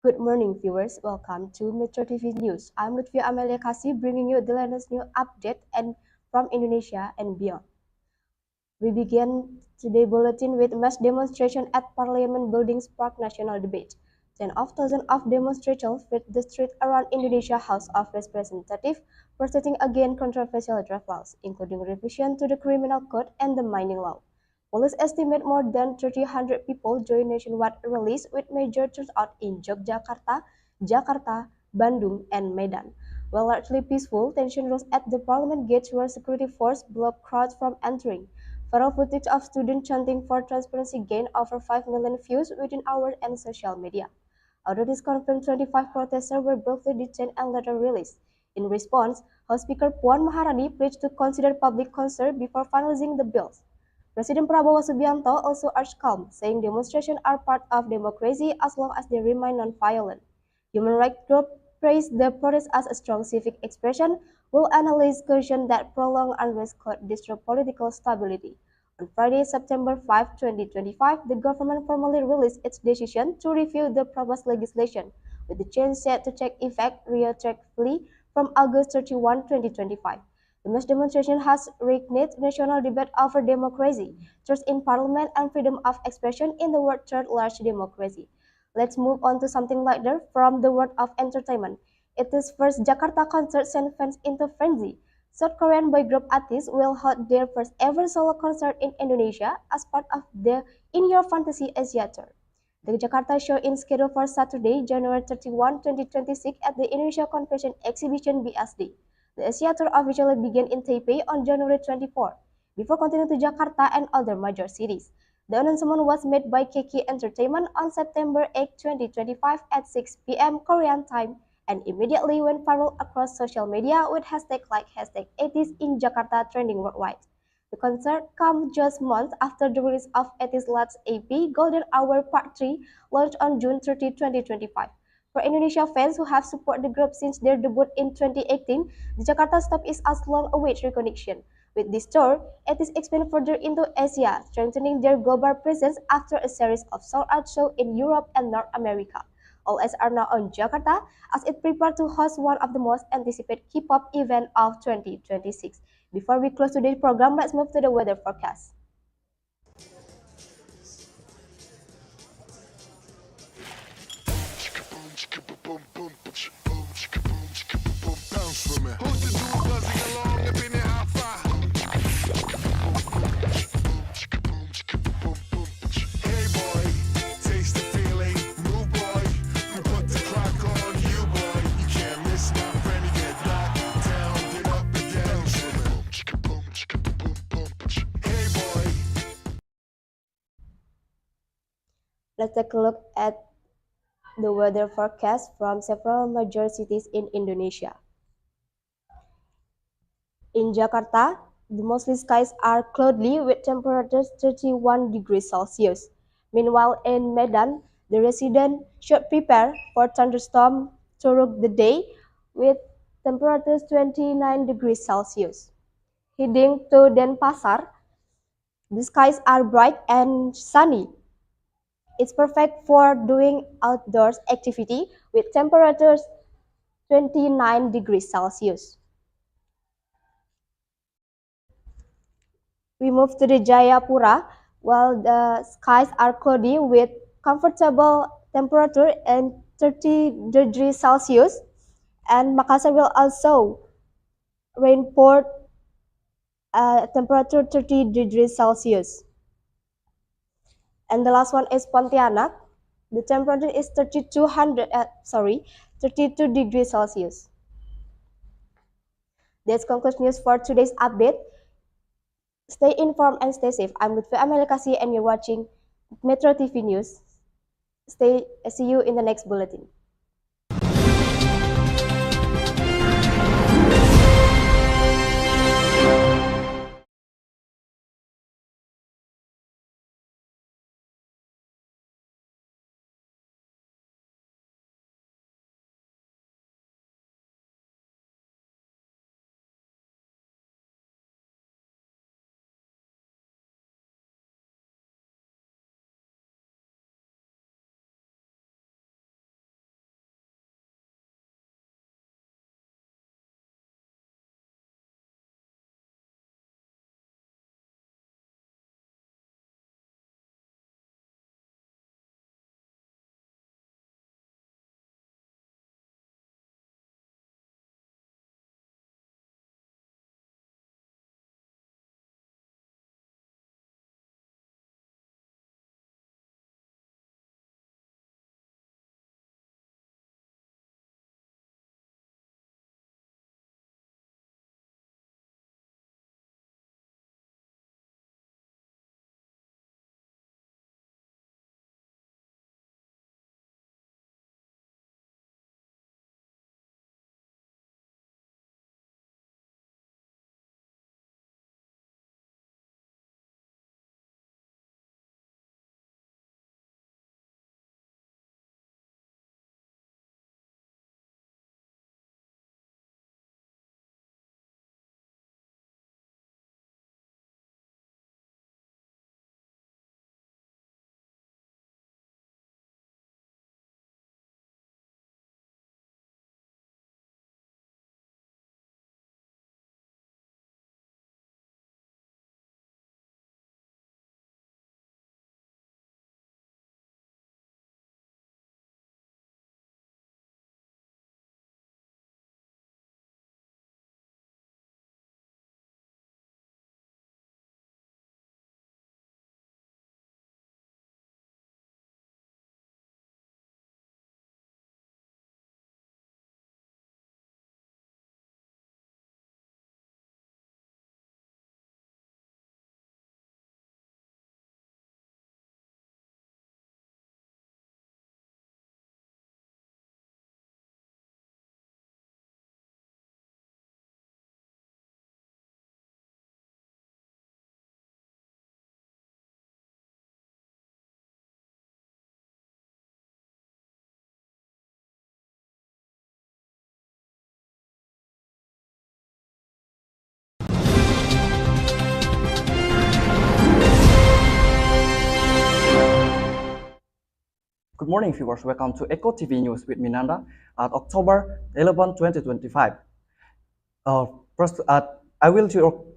Good morning, viewers. Welcome to Metro TV News. I'm Lutfi Amelia Kasih, bringing you the latest news update and from Indonesia and beyond. We begin today's bulletin with mass demonstration at Parliament building spark national debate. Tens of thousands of demonstrators filled the streets around Indonesia House of Representatives, protesting against controversial draft laws, including revision to the criminal code and the mining law. Police estimate more than 300 people joined nationwide rallies with major turnout in Yogyakarta, Jakarta, Bandung, and Medan. While largely peaceful, tension rose at the parliament gates where security forces blocked crowds from entering. Viral footage of students chanting for transparency gained over 5 million views within hours and social media. Authorities confirmed 25 protesters were briefly detained and later released. In response, House Speaker Puan Maharani pledged to consider public concert before finalizing the bills. President Prabowo Subianto also urged calm, saying demonstrations are part of democracy as long as they remain non-violent. Human rights groups praised the protest as a strong civic expression, while analysts cautioned that prolonged unrest could disrupt political stability. On Friday, September 5, 2025, the government formally released its decision to review the proposed legislation, with the change set to take effect retroactively from August 31, 2025. The mass demonstration has reignited national debate over democracy, trust in parliament, and freedom of expression in the world's third largest democracy. Let's move on to something lighter from the world of entertainment. It is first Jakarta concert sent fans into frenzy. South Korean boy group artists will hold their first ever solo concert in Indonesia as part of the In Your Fantasy Asia Tour. The Jakarta show is scheduled for Saturday, January 31, 2026 at the Indonesia Convention Exhibition BSD. The Asia Tour officially began in Taipei on January 24, before continuing to Jakarta and other major cities. The announcement was made by KK Entertainment on September 8, 2025 at 6 p.m. Korean time and immediately went viral across social media with hashtags like hashtag 80s in Jakarta trending worldwide. The concert comes just months after the release of 80s Lat's EP Golden Hour Part 3 launched on June 30, 2025. For Indonesia fans who have supported the group since their debut in 2018, the Jakarta stop is a long-awaited recognition. With this tour, it is expanded further into Asia, strengthening their global presence after a series of sold-out shows in Europe and North America. All eyes are now on Jakarta as it prepares to host one of the most anticipated K-pop events of 2026. Before we close today's program, let's move to the weather forecast. Let's take a look at the weather forecast from several major cities in Indonesia. In Jakarta, the mostly skies are cloudy with temperatures 31 degrees Celsius. Meanwhile, in Medan, The residents should prepare for thunderstorm throughout the day with temperatures 29 degrees Celsius. Heading to Denpasar, the skies are bright and sunny. It's perfect for doing outdoors activity with temperatures 29 degrees Celsius. We move to the Jayapura, while the skies are cloudy with comfortable temperature and 30 degrees Celsius. And Makassar will also report temperature 30 degrees Celsius. And the last one is Pontianak. The temperature is 32 degrees Celsius. This concludes news for today's update. Stay informed and stay safe. I'm Lutfi Amelikasi and you're watching Metro TV News. See you in the next bulletin. Good morning, viewers. Welcome to Eco TV News with Minanda at October 11, 2025. Uh, First, I will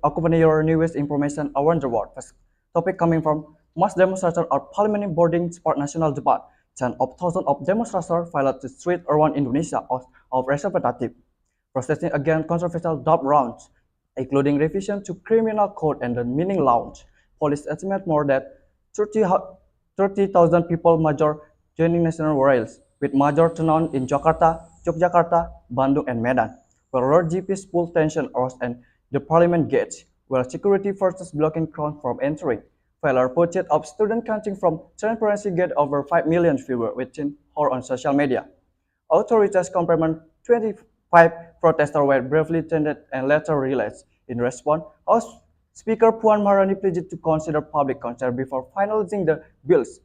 accompany your newest information around the world. First topic coming from mass demonstration at Parliament boarding spark national debate. Ten of thousands of demonstrators filed the street around Indonesia of representative, protesting against controversial draft rounds, including revision to criminal code and the mining launch. Police estimate more than 30,000 people major joining national rails, with major turnout in Jakarta, Yogyakarta, Bandung, and Medan, where road GPs pull tension arose and the parliament gates, where security forces blocking crowd from entering. Failure purchase of student counting from transparency get over 5 million viewers within or on social media. Authorities confirmed 25 protesters were briefly detained and later released. In response, House Speaker Puan Maharani pledged to consider public concern before finalizing the bills.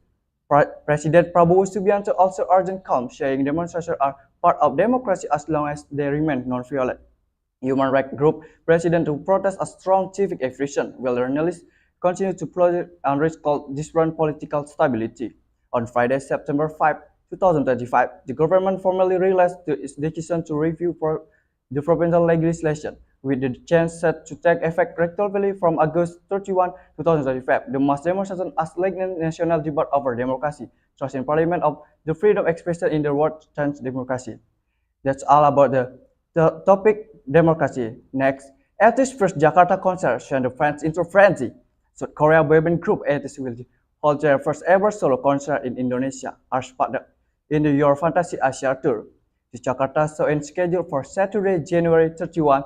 President Prabowo Subianto also urged calm, saying demonstrations are part of democracy as long as they remain non-violent. Human rights group president to protest a strong civic expression, while journalists continue to project unrest called disrupt political stability. On Friday, September 5, 2025, the government formally realized its decision to review the provincial legislation, with the change set to take effect retroactively from August 31, 2025. The mass demonstration as lightning national debate over democracy, trust in parliament of the freedom expression in the world change democracy. That's all about the topic democracy. Next, at this first Jakarta concert sent the fans into frenzy. South Korea boyband group ATEEZ will hold their first ever solo concert in Indonesia as part of in the Your Fantasy Asia Tour. The Jakarta show is scheduled for Saturday, January 31,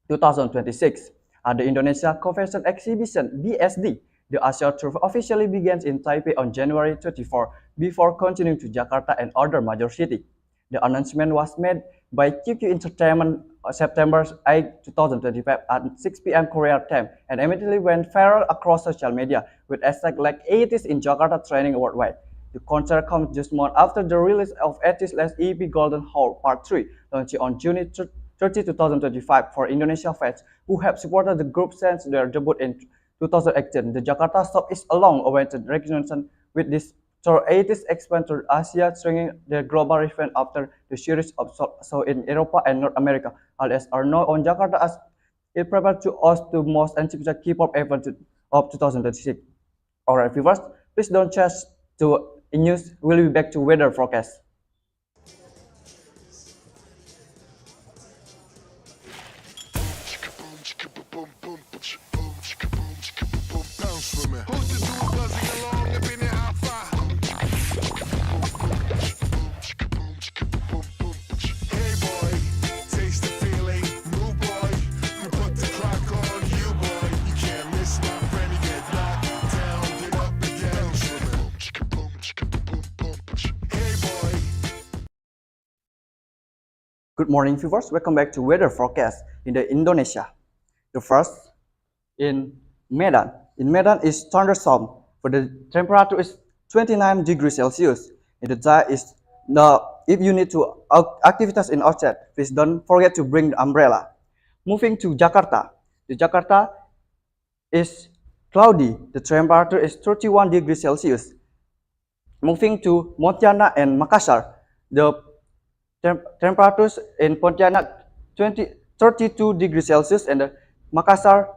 2026. At the Indonesia Convention Exhibition (BSD), the Asia Tour officially begins in Taipei on January 24 before continuing to Jakarta and other major cities. The announcement was made by QQ Entertainment on September 8, 2025 at 6 p.m. Korea time and immediately went viral across social media with hashtags like ATEEZ in Jakarta trending worldwide. The concert comes just months after the release of ATEEZ's last EP Golden Hour Part 3, launched on June 30, 2025 for Indonesia fans who have supported the group since their debut in 2018. The Jakarta stop is a long-awaited recognition with this tour ATEEZ expand to Asia, stringing their global event after the series of shows in Europe and North America. Alias are now on Jakarta as it prepares to host the most anticipated K-pop event of 2026. Alright, viewers, please don't change to news. We'll be back to weather forecast. Good morning, viewers. Welcome back to weather forecast in the Indonesia. The first in Medan. In Medan is thunderstorm, but the temperature is 29 degrees Celsius. In the day is the if you need to activities in outside, please don't forget to bring the umbrella. Moving to Jakarta. The Jakarta is cloudy. The temperature is 31 degrees Celsius. Moving to Pontianak and Makassar. The temperatures in Pontianak 32 degrees Celsius and Makassar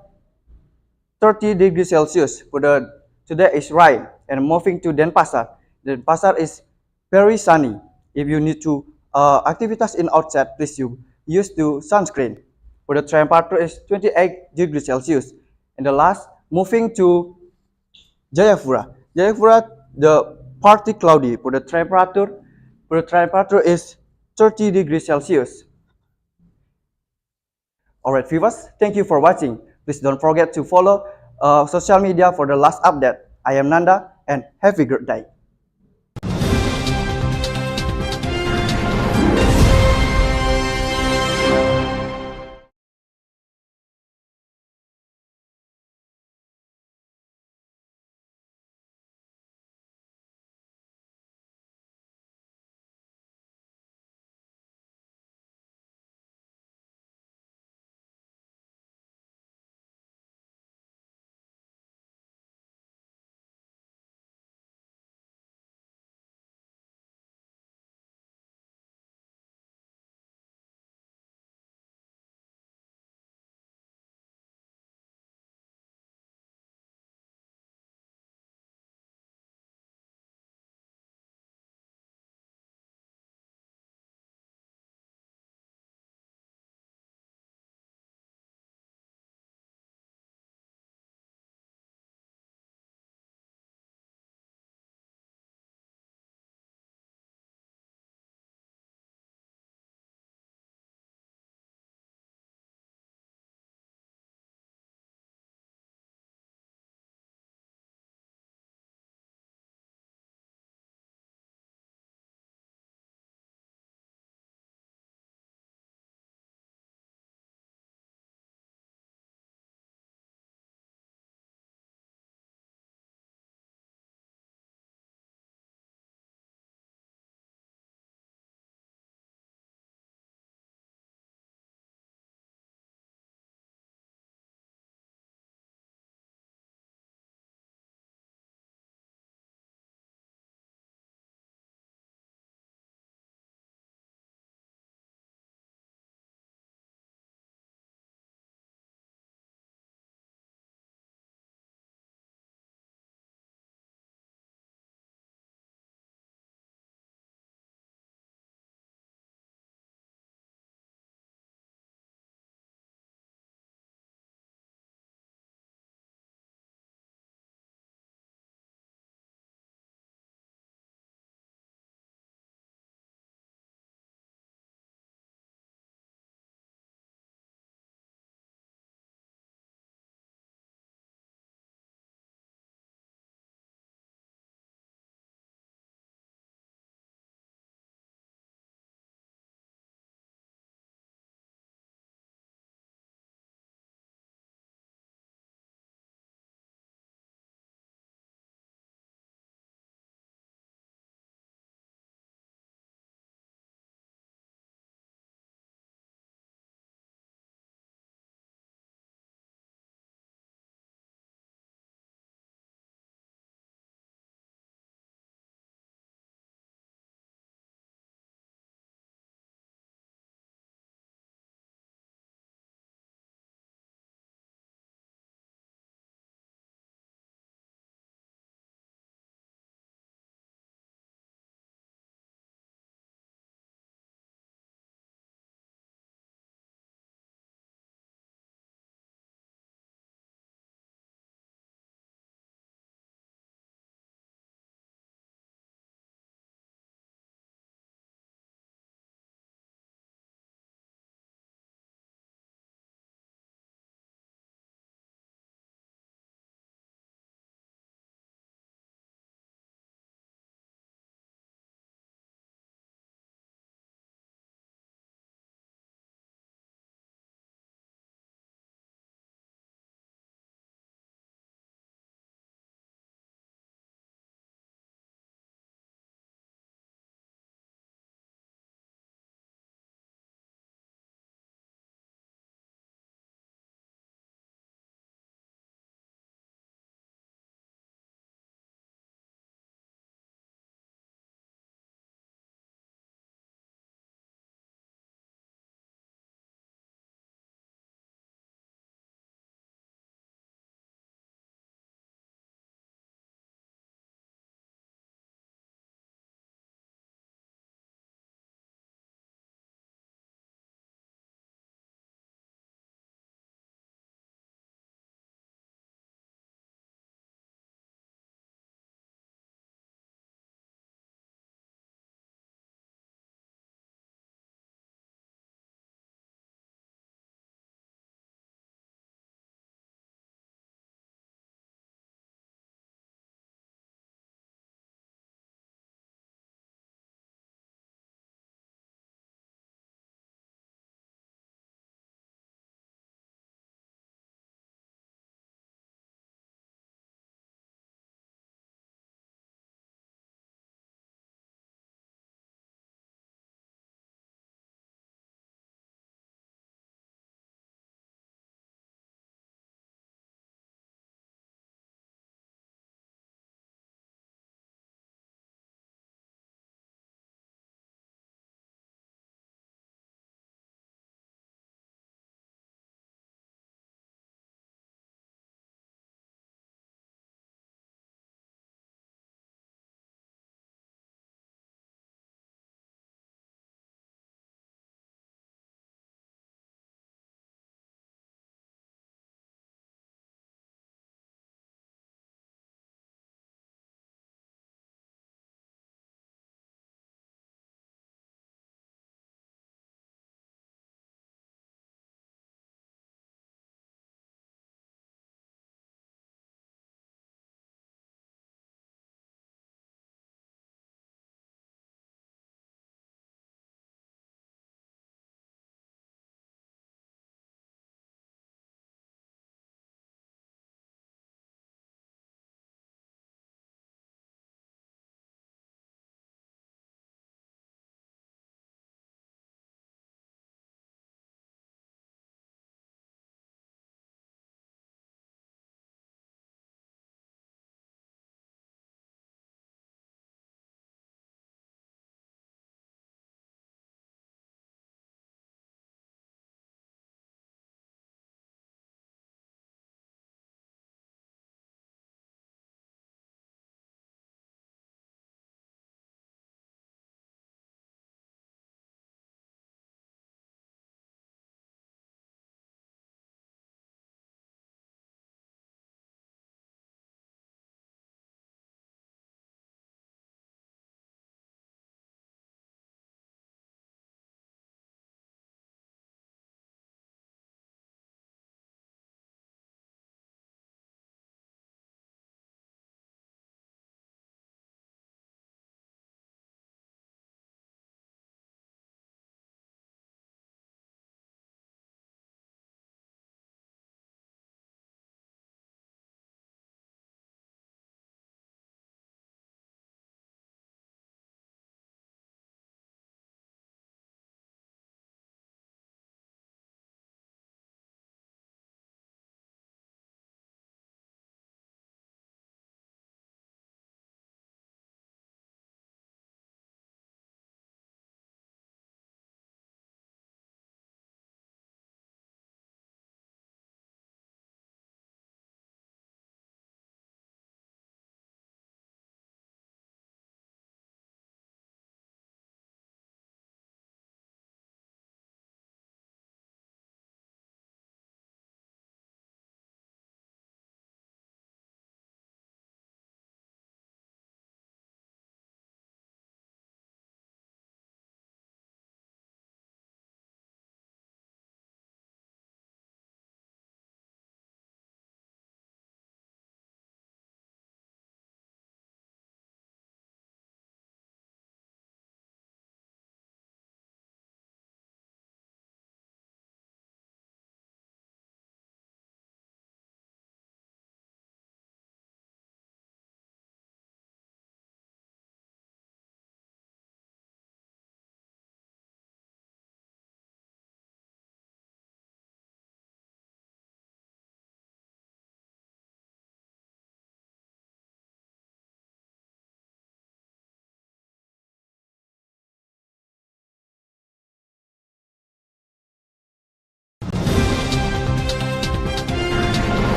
30 degrees Celsius. For today is rain. And moving to Denpasar. Denpasar is very sunny. If you need to activities in outside, please you use the sunscreen. For the temperature is 28 degrees Celsius. And the last, moving to Jayapura. Jayapura, the partly cloudy. For the temperature is 30 degrees Celsius. Alright, viewers, thank you for watching. Please don't forget to follow social media for the last update. I am Nanda, and have a good day.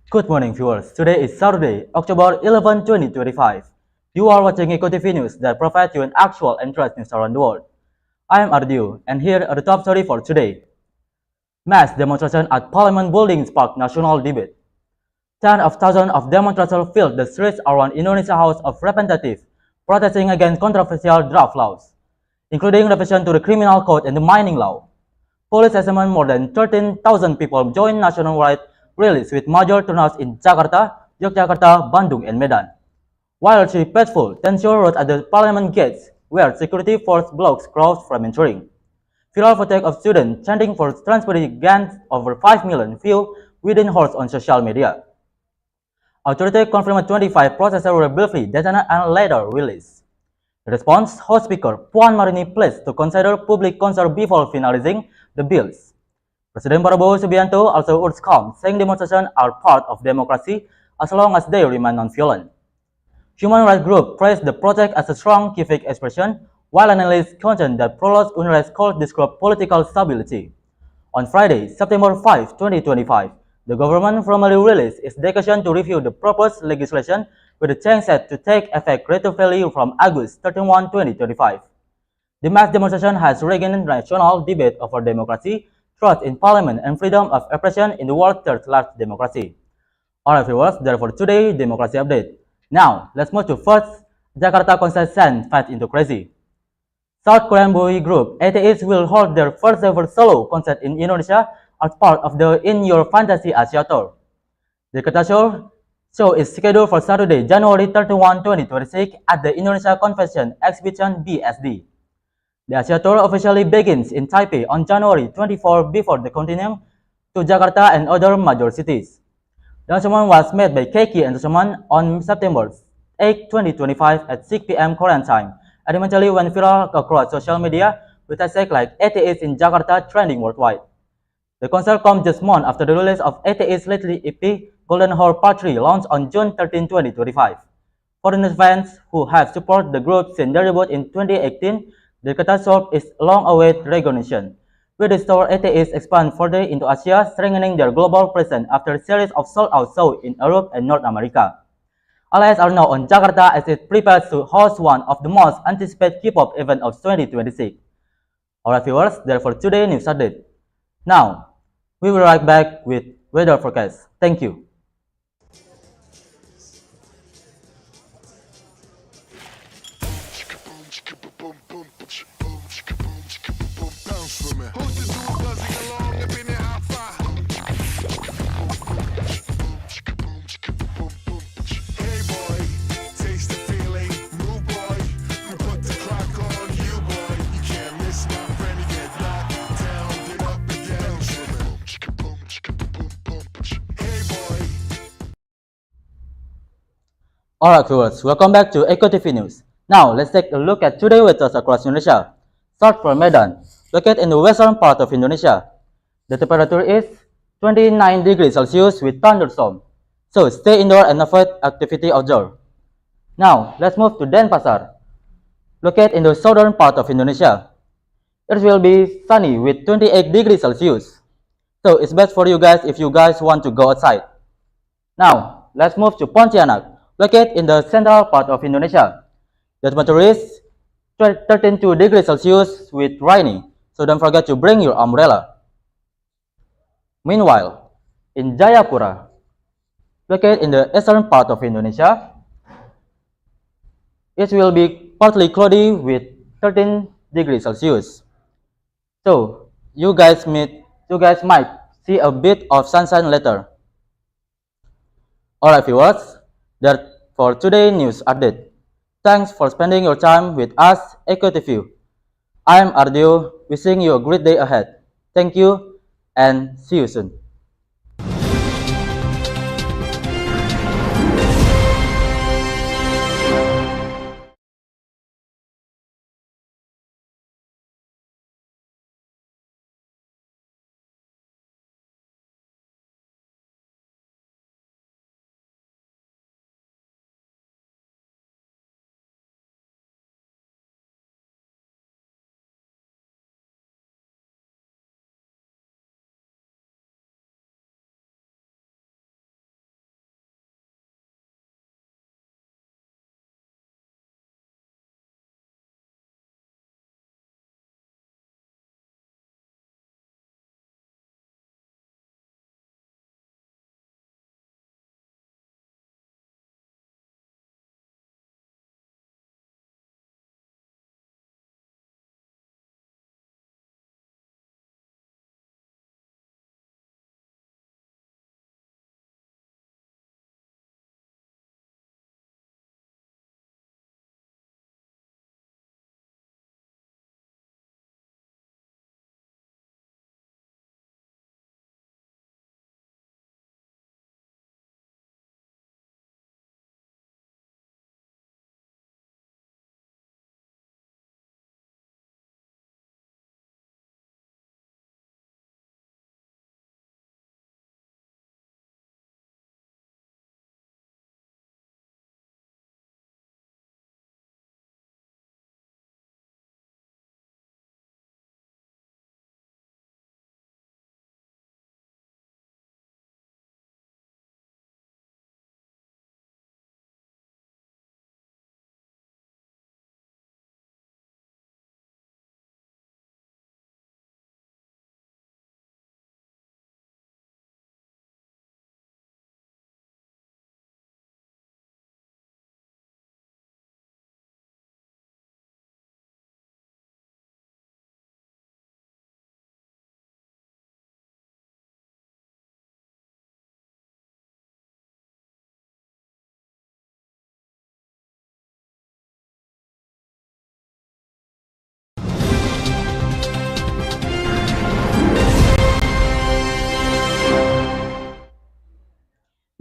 Good morning, viewers. Today is Saturday, October 11, 2025. You are watching Eco TV News that provides you an actual and trust news around the world. I am Ardiu, and here are the top story for today. Mass demonstration at Parliament building sparked national debate. Tens of thousands of demonstrators filled the streets around Indonesia House of Representatives, protesting against controversial draft laws, including revision to the criminal code and the mining law. Police estimate more than 13,000 people joined nationwide rallies with major turnouts in Jakarta, Yogyakarta, Bandung, and Medan. While she peaceful, tension rose at the parliament gates, where security force blocks crowds from entering. Viral footage of students chanting for transparency gained over 5 million views within hours on social media. Authorities confirmed 25 processors were briefly detained and later released. In response, House Speaker Puan Maharani pledged to consider public concern before finalizing the bills. President Prabowo Subianto also urged calm, saying demonstrations are part of democracy as long as they remain non-violent. Human rights groups praised the protest as a strong civic expression, while analysts contend that prolonged unrest could disrupt political stability. On Friday, September 5, 2025, the government formally released its decision to review the proposed legislation with the change set to take effect retroactively from August 31, 2025. The mass demonstration has regained national debate over democracy, trust in parliament, and freedom of expression in the world's third-largest democracy. Alright viewers, therefore today democracy update. Now, let's move to first Jakarta concert sent fast into crazy. South Korean boy group ATEs will hold their first ever solo concert in Indonesia as part of the In Your Fantasy Asia Tour. The Jakarta show is scheduled for Saturday, January 31, 2026 at the Indonesia Convention Exhibition BSD. The Asia Tour officially begins in Taipei on January 24 before the continuing to Jakarta and other major cities. The announcement was made by Keiki and Suman on September 8, 2025 at 6 p.m. Korean time, and eventually went viral across social media with hashtags like ATS in Jakarta trending worldwide. The concert comes just months after the release of ATS lately EP Golden Hour Part 3 launched on June 13, 2025. Foreign fans who have supported the group since their debut in 2018, the Jakarta show is long-awaited recognition. With the store ATS expand further into Asia, strengthening their global presence after a series of sold-out shows in Europe and North America. Eyes are now on Jakarta as it prepares to host one of the most anticipated K-pop events of 2026. Alright viewers, therefore today news update. Now, we will be right back with weather forecast. Thank you. Alright viewers, welcome back to Eco TV News. Now, let's take a look at today's weather across Indonesia. Start from Medan, located in the western part of Indonesia. The temperature is 29 degrees Celsius with thunderstorm. So stay indoor and avoid activity outdoor. Now, let's move to Denpasar, located in the southern part of Indonesia. It will be sunny with 28 degrees Celsius. So it's best for you guys if you guys want to go outside. Now, let's move to Pontianak, located in the central part of Indonesia. The temperature is 32 degrees Celsius with rainy, so don't forget to bring your umbrella. Meanwhile, in Jayapura, located in the eastern part of Indonesia, it will be partly cloudy with 13 degrees Celsius. So, you guys might see a bit of sunshine later. Alright viewers, that's for today's news update. Thanks for spending your time with us, Eco TV. I am Ardio, wishing you a great day ahead. Thank you and see you soon.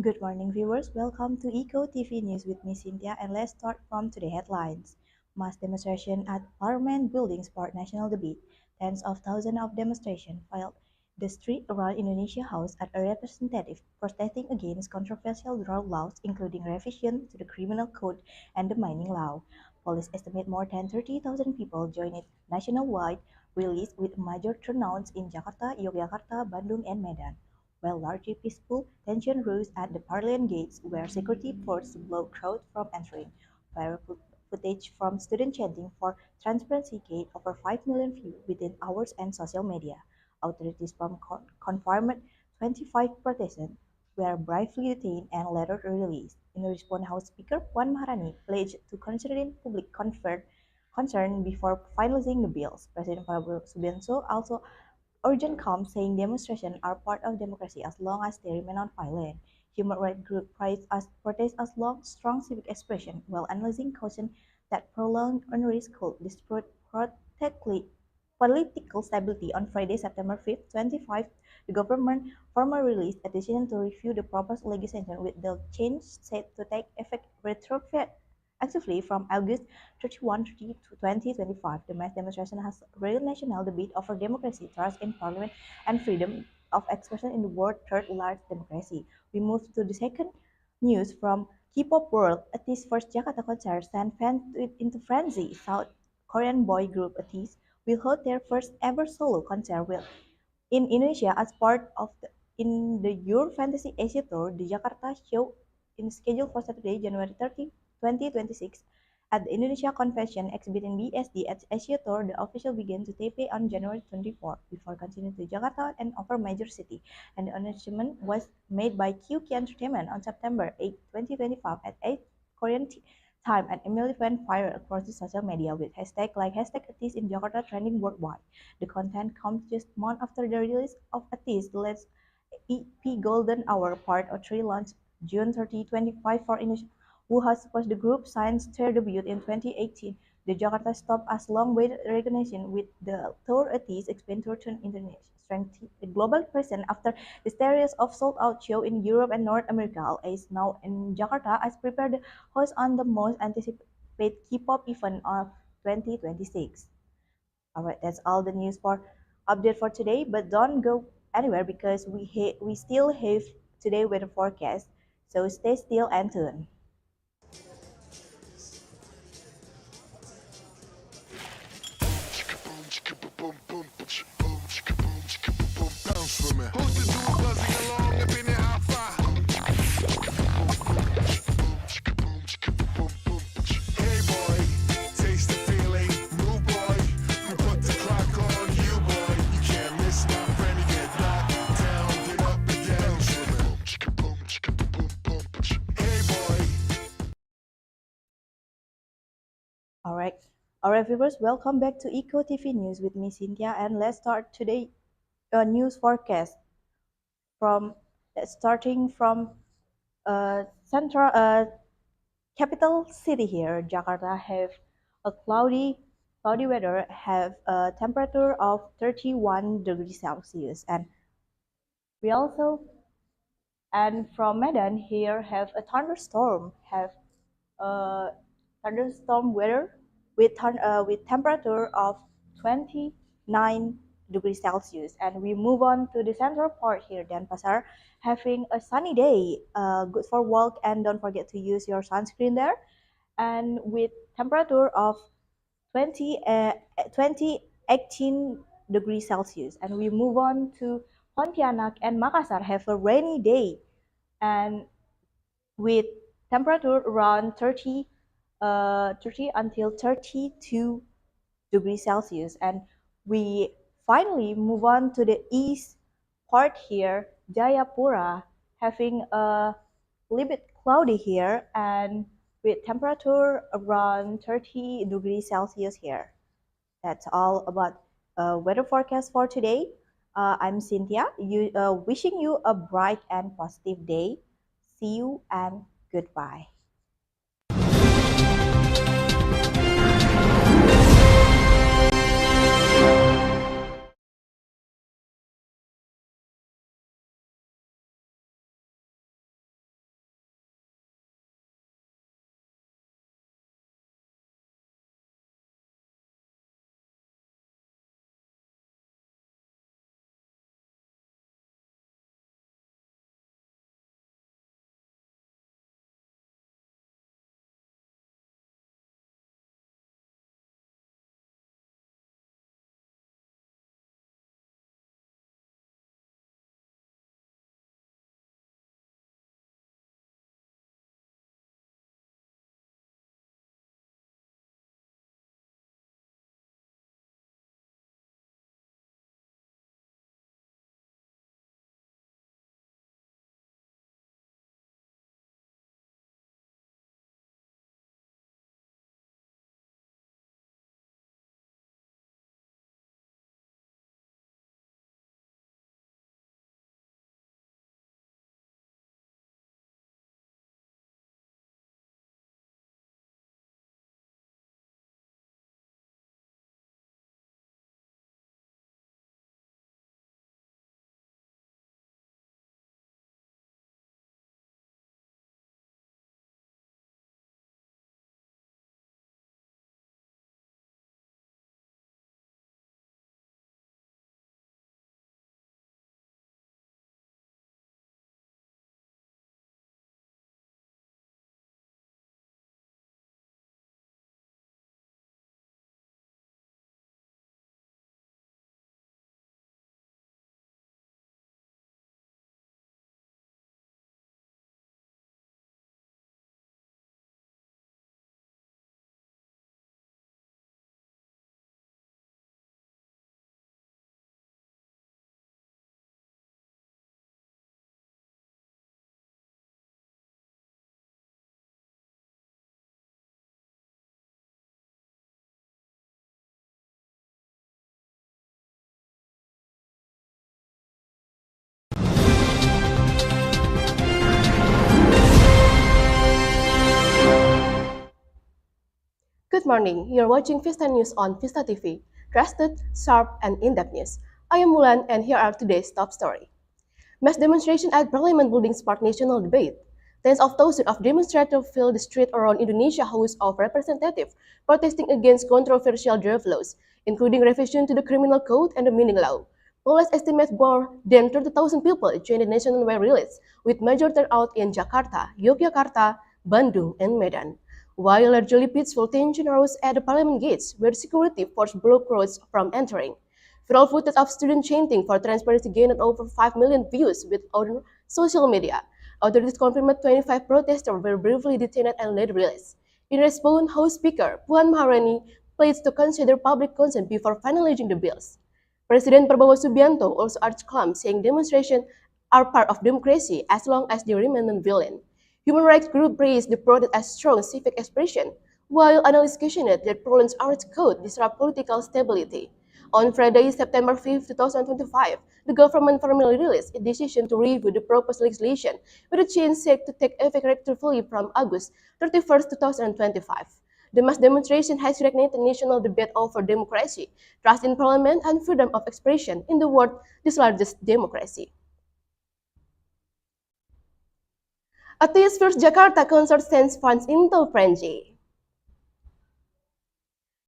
Good morning, viewers. Welcome to Eco TV News with me, Cynthia, and let's start from today's headlines. Mass demonstration at Parliament buildings sparked national debate. Tens of thousands of demonstrations filled the street around Indonesia House at a representative protesting against controversial drug laws, including revision to the criminal code and the mining law. Police estimate more than 30,000 people joined it nationwide release with major turnouts in Jakarta, Yogyakarta, Bandung, and Medan. While largely peaceful, tension rose at the Parliament gates where security forces to block crowds from entering. Viral footage from students chanting for transparency gained over 5 million views within hours and social media. Authorities from confirmed 25 protestants were briefly detained and later released. In response, House Speaker Puan Maharani pledged to considering public concern before finalizing the bills. President Prabowo Subianto also urgent calm, saying demonstrations are part of democracy as long as they remain non-violent. Human rights groups praise as protest as long, strong civic expression, while analyzing caution that prolonged unrest could disrupt political stability. On Friday, September 5th, 2025, the government formally released a decision to review the proposed legislation with the change set to take effect retroactively from August 31 to 2025. The mass demonstration has raised national debate over democracy, trust in parliament, and freedom of expression in the world's third largest democracy. We move to the second news from K-pop world. ATEEZ first Jakarta concert sent fans into frenzy. South Korean boy group ATEEZ will hold their first ever solo concert in Indonesia as part of the Your Fantasy Asia Tour. The Jakarta show is scheduled for Saturday, January 30, 2026 at the Indonesia Convention exhibiting BSD at Asia Tour. The official began to Taipei on January 24 before continuing to Jakarta and other major city. And the announcement was made by QK Entertainment on September 8, 2025 at 8 Korean time and immediately went viral across the social media with hashtag like hashtag ATEEZ in Jakarta trending worldwide. The content comes just months after the release of ATEEZ, the latest EP Golden Hour Part 3 launched June 30, 2025 for Indonesia, who has supposed the group since their debut in 2018. The Jakarta stop as long-awaited recognition with the tour ATEEZ expand to return Indonesia, strengthening the global presence after the series of sold-out shows in Europe and North America. Is now in Jakarta as prepared the host on the most anticipated K-pop event of 2026. Alright, that's all the news for update for today. But don't go anywhere because we still have today weather forecast. So stay still and tuned. Bounce for me. Who's the dude buzzing along up in the alpha? Hey boy, taste the feeling. New boy, we put the clock on you, boy. You can't miss my friend. You get knocked down, get up again. Hey boy. Alright, viewers, welcome back to Eco TV News with me, Cynthia, and let's start today news forecast from starting from central capital city here, Jakarta, have a cloudy weather, have a temperature of 31 degrees Celsius, and we also and from Medan here have a thunderstorm, have a thunderstorm weather with temperature of 29 degrees Celsius. And we move on to the central part here, Denpasar, having a sunny day, good for walk, and don't forget to use your sunscreen there. And with temperature of 20, 18 degrees Celsius. And we move on to Pontianak and Makassar, have a rainy day and with temperature around 30 until 32 degrees Celsius. And we finally move on to the east part here, Jayapura, having a little bit cloudy here and with temperature around 30 degrees Celsius here. That's all about weather forecast for today. I'm Cynthia, wishing you a bright and positive day. See you and goodbye. good morning. You're watching Vista News on Vista TV. Trusted, sharp, and in-depth news. I am Mulan, and here are today's top story. Mass demonstration at Parliament building sparked national debate. Tens of thousands of demonstrators filled the street around Indonesia House of Representatives, protesting against controversial draft laws, including revision to the criminal code and the mining law. Police estimate more than 30,000 people joined the nationwide release, with major turnout in Jakarta, Yogyakarta, Bandung, and Medan. While largely peaceful, tension rose at the parliament gates, where security forced blocked roads from entering. Viral footage of students chanting for transparency gained over 5 million views on social media. Authorities confirmed 25 protesters were briefly detained and later released. In response, House Speaker Puan Maharani pledged to consider public consent before finalizing the bills. President Prabowo Subianto also urged calm, saying demonstrations are part of democracy as long as they remain non-violent. Human rights groups praised the protest as strong civic expression, while analysts questioned that prolonged arrest could disrupt political stability. On Friday, September 5, 2025, the government formally released its decision to review the proposed legislation, with a change set to take effect retroactively from August 31, 2025. The mass demonstration has reignited national debate over democracy, trust in parliament, and freedom of expression in the world's largest democracy. Atheist First Jakarta concert sends funds into frenzy.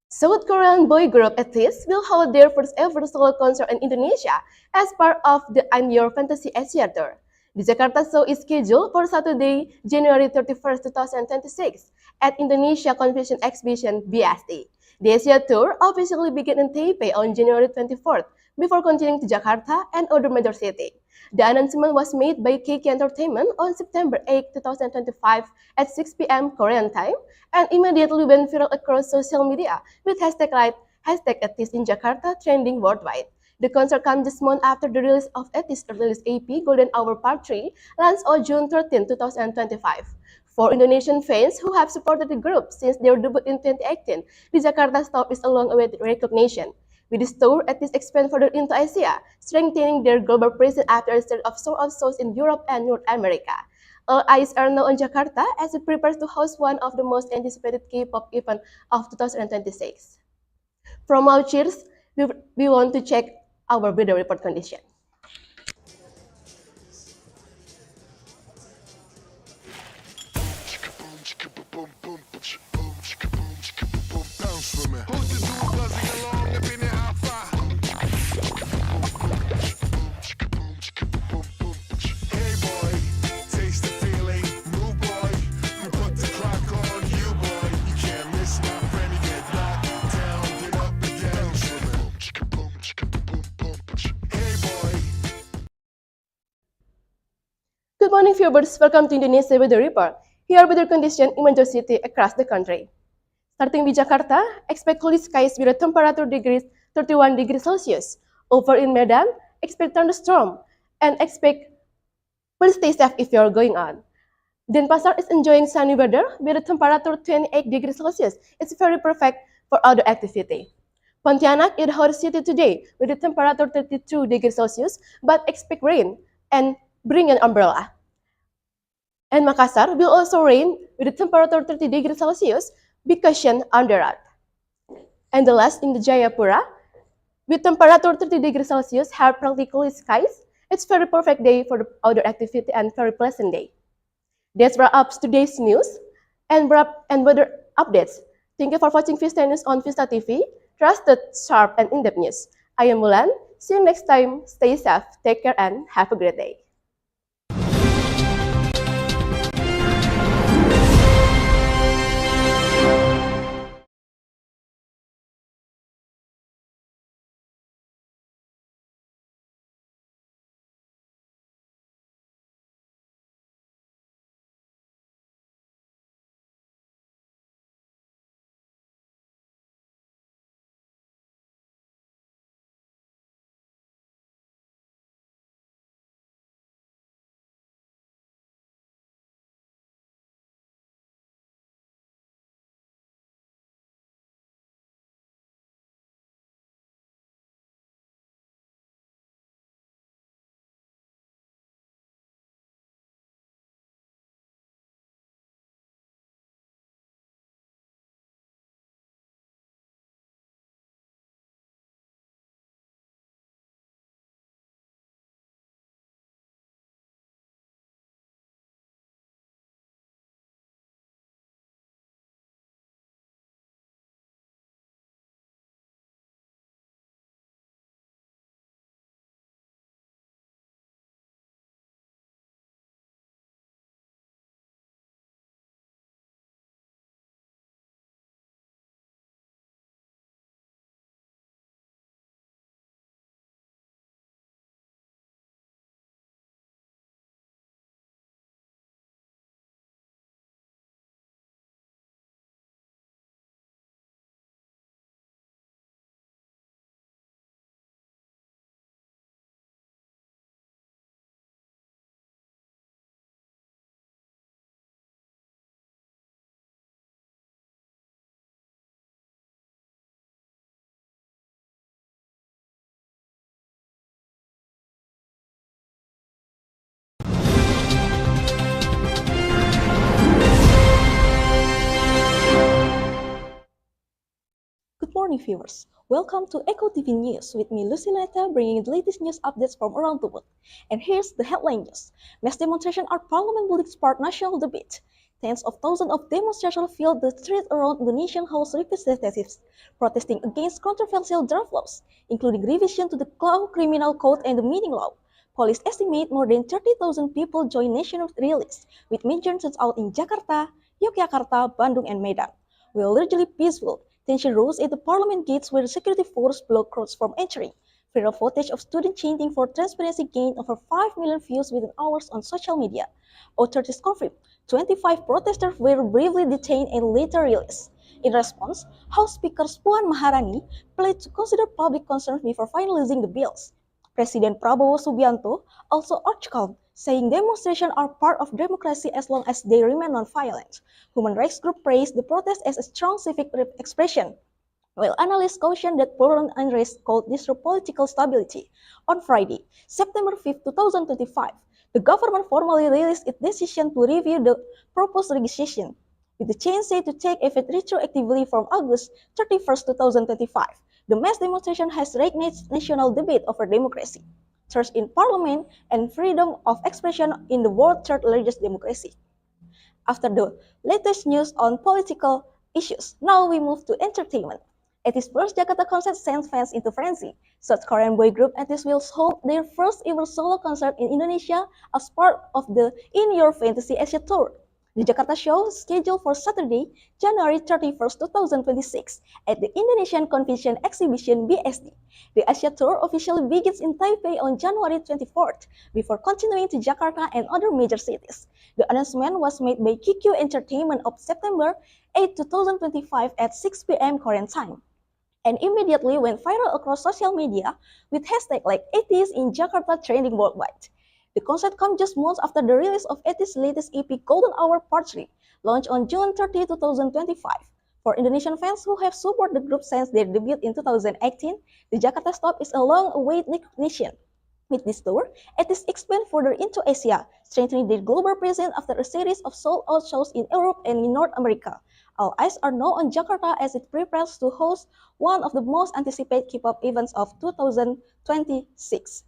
South Korean boy group Atheist will hold their first ever solo concert in Indonesia as part of the annual Fantasy Asia Tour. The Jakarta show is scheduled for Saturday, January 31, 2026 at Indonesia Convention Exhibition BSE. The Asia Tour officially began in Taipei on January 24th before continuing to Jakarta and other major cities. The announcement was made by KK Entertainment on September 8, 2025 at 6 p.m. Korean time and immediately went viral across social media with hashtag like #Atheist in Jakarta trending worldwide. The concert comes this month after the release of Atheist release AP Golden Hour Part 3 launched on June 13, 2025. For Indonesian fans who have supported the group since their debut in 2018, the Jakarta stop is a long-awaited recognition. With this tour, Atheist expand further into Asia, strengthening their global presence after a series of sold-out shows in Europe and North America. All eyes are now on Jakarta as it prepares to host one of the most anticipated K-pop events of 2026. From our cheers, we want to check our weather report condition. Bounce for me. Who's the dude buzzing along up in the alpha? Hey boy, taste the feeling. New boy, we put the clock on you boy. You can't miss my friend, you get knocked down, get up again. Hey boy. Good morning, viewers. Welcome to Indonesia Weather Report. Here are weather conditions in major cities across the country. Starting with Jakarta, expect cloudy skies with a temperature degrees 31 degrees Celsius. Over in Medan, expect thunderstorm and expect please stay safe if you're going on. Denpasar is enjoying sunny weather with a temperature 28 degrees Celsius. It's very perfect for outdoor activity. Pontianak is a hot city today with a temperature 32 degrees Celsius, but expect rain and bring an umbrella. And Makassar will also rain with a temperature 30 degrees Celsius. Be caution on the road. And the last in the Jayapura, with temperature 30 degrees Celsius, have practically skies. It's very perfect day for the outdoor activity and very pleasant day. That's wrap up today's news and weather updates. Thank you for watching Vista News on Vista TV. Trusted, sharp, and in-depth news. I am Mulan. See you next time. Stay safe, take care, and have a great day. morning, viewers. Welcome to Echo TV News with me, Lucileta, bringing you the latest news updates from around the world. And here's the headline news. Mass demonstration at Parliament building spark national debate. Tens of thousands of demonstrators filled the streets around Indonesian House of Representatives, protesting against controversial draft laws, including revision to the criminal code and the meeting law. Police estimate more than 30,000 people joined national rallies, with major out in Jakarta, Yogyakarta, Bandung, and Medan. While largely peaceful, tension rose at the parliament gates where the security force blocked crowds from entering. Viral footage of students chanting for transparency gained over 5 million views within hours on social media. Authorities confirmed 25 protesters were briefly detained and later released. In response, House Speaker Puan Maharani pledged to consider public concerns before finalizing the bills. President Prabowo Subianto also urged calm, saying demonstrations are part of democracy as long as they remain non-violent. Human rights groups praised the protest as a strong civic expression, while analysts cautioned that prolonged unrest could disrupt political stability. On Friday, September 5, 2025, the government formally released its decision to review the proposed legislation, with the change said to take effect retroactively from August 31, 2025. The mass demonstration has reignited national debate over democracy, trust in parliament, and freedom of expression in the world's third largest democracy. After the latest news on political issues, now we move to entertainment. At its first Jakarta concert sent fans into frenzy. South Korean boy group ATEEZ will hold their first ever solo concert in Indonesia as part of the In Your Fantasy Asia Tour. The Jakarta show is scheduled for Saturday, January 31, 2026 at the Indonesian Convention Exhibition BSD. The Asia Tour officially begins in Taipei on January 24th before continuing to Jakarta and other major cities. The announcement was made by QQ Entertainment on September 8, 2025 at 6 p.m. Korean time, and immediately went viral across social media with hashtags like ATEEZ in Jakarta trending worldwide. The concert comes just months after the release of ATEEZ's latest EP Golden Hour Part 3, launched on June 30, 2025. For Indonesian fans who have supported the group since their debut in 2018, the Jakarta stop is a long-awaited recognition. With this tour, ATEEZ expand further into Asia, strengthening their global presence after a series of sold-out shows in Europe and in North America. All eyes are now on Jakarta as it prepares to host one of the most anticipated K-pop events of 2026.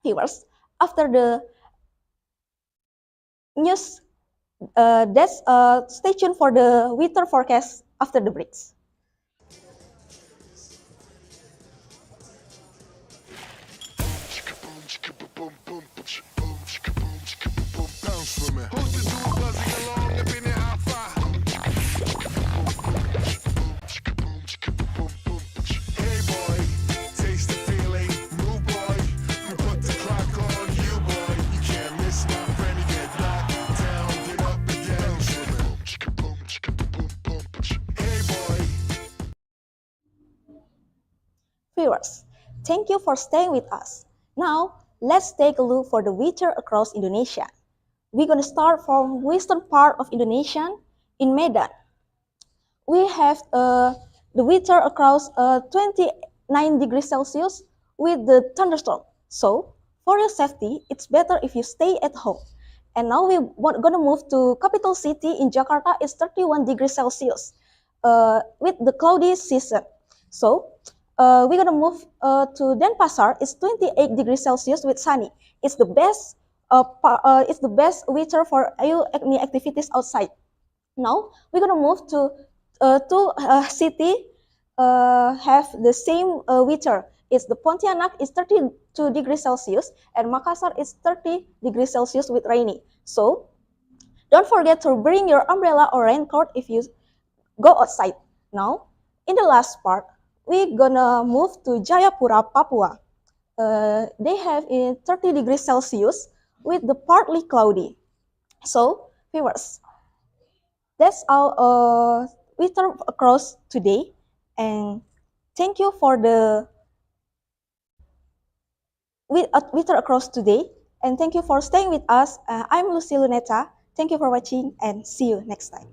Viewers, after the news, that's stay tuned for the weather forecast after the breaks. Bounce for me. Who's the dude buzzing along up in the hot fire? Hey boy, taste the feeling. New boy, we put the clock on you boy. You can't miss my friend. You get knocked down, get up again. Hey boy. Viewers, thank you for staying with us. Now, let's take a look for the weather across Indonesia. We're gonna start from western part of Indonesia in Medan. We have the weather across 29 degrees Celsius with the thunderstorm. So, for your safety, it's better if you stay at home. And now we're gonna move to capital city in Jakarta. It's 31 degrees Celsius with the cloudy season. So, we're gonna move to Denpasar. It's 28 degrees Celsius with sunny. It's the best. It's the best weather for any activities outside. Now we're gonna move to city have the same weather. It's the Pontianak is 32 degrees Celsius and Makassar is 30 degrees Celsius with rainy. So don't forget to bring your umbrella or raincoat if you go outside. Now in the last part, we're gonna move to Jayapura, Papua. They have in 30 degrees Celsius with the partly cloudy. So viewers, that's our weather across today, and thank you for the weather across today, and thank you for staying with us. I'm Lucy Luneta. Thank you for watching, and see you next time.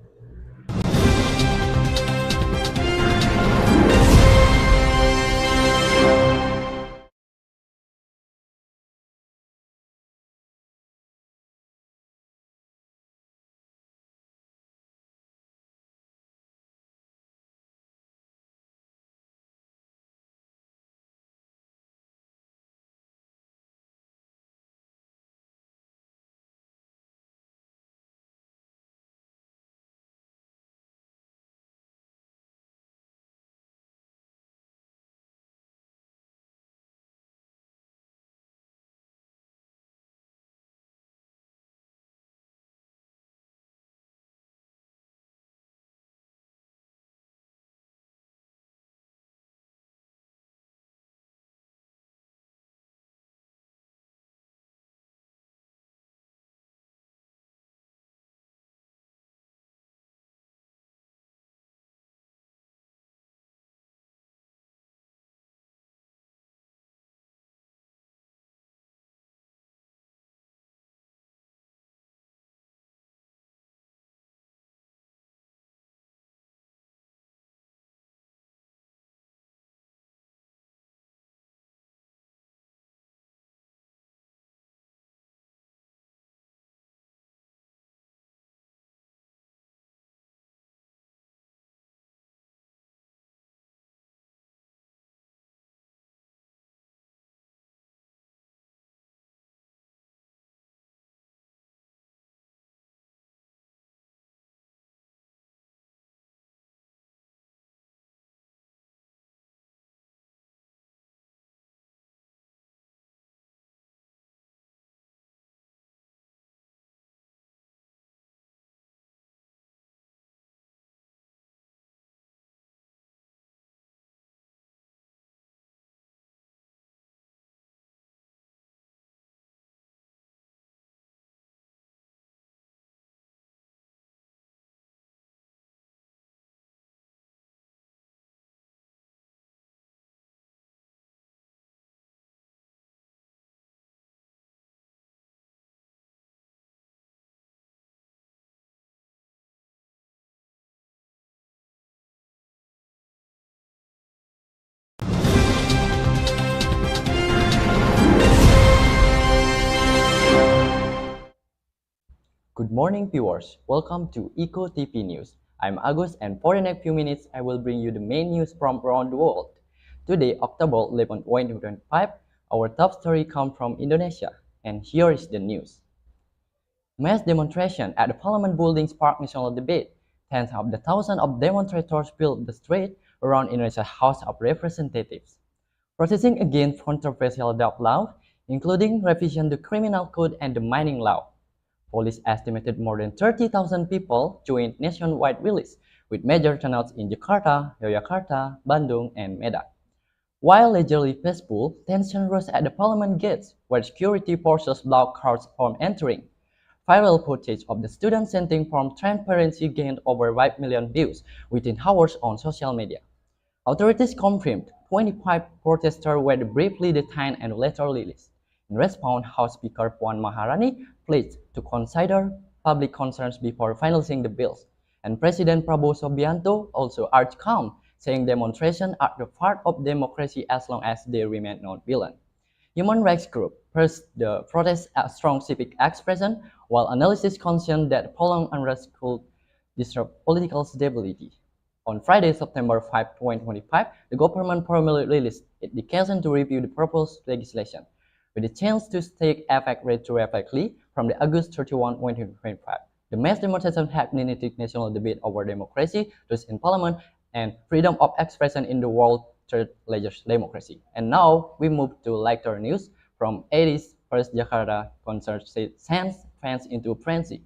Good morning, viewers. Welcome to Eco TV News. I'm Agus, and for the next few minutes, I will bring you the main news from around the world. Today, October 11, 2025, our top story comes from Indonesia, and here is the news. Mass demonstration at the Parliament building sparked national debate. Tens of the thousands of demonstrators filled the street around Indonesia's House of Representatives, protesting against controversial draft laws, including revision to the criminal code and the mining law. Police estimated more than 30,000 people joined nationwide rallies, with major turnouts in Jakarta, Yogyakarta, Bandung, and Medan. While leisurely peaceful, tension rose at the parliament gates, where security forces blocked crowds from entering. Viral footage of the students chanting from transparency gained over 5 million views within hours on social media. Authorities confirmed 25 protesters were briefly detained and later released. In response, House Speaker Puan Maharani pledged to consider public concerns before finalizing the bills. And President Prabowo Subianto also urged calm, saying demonstrations are the part of democracy as long as they remain non-violent. Human rights groups praised the protests as strong civic expression, while analysts concerned that prolonged unrest could disrupt political stability. On Friday, September 5, 2025, the government formally released its decision to review the proposed legislation, with a chance to take effect retroactively from the August 31, 2025. The mass demonstration had ignited national debate over democracy, trust in parliament, and freedom of expression in the world's third largest democracy. And now we move to lighter news from 80s first Jakarta concert sends fans into frenzy.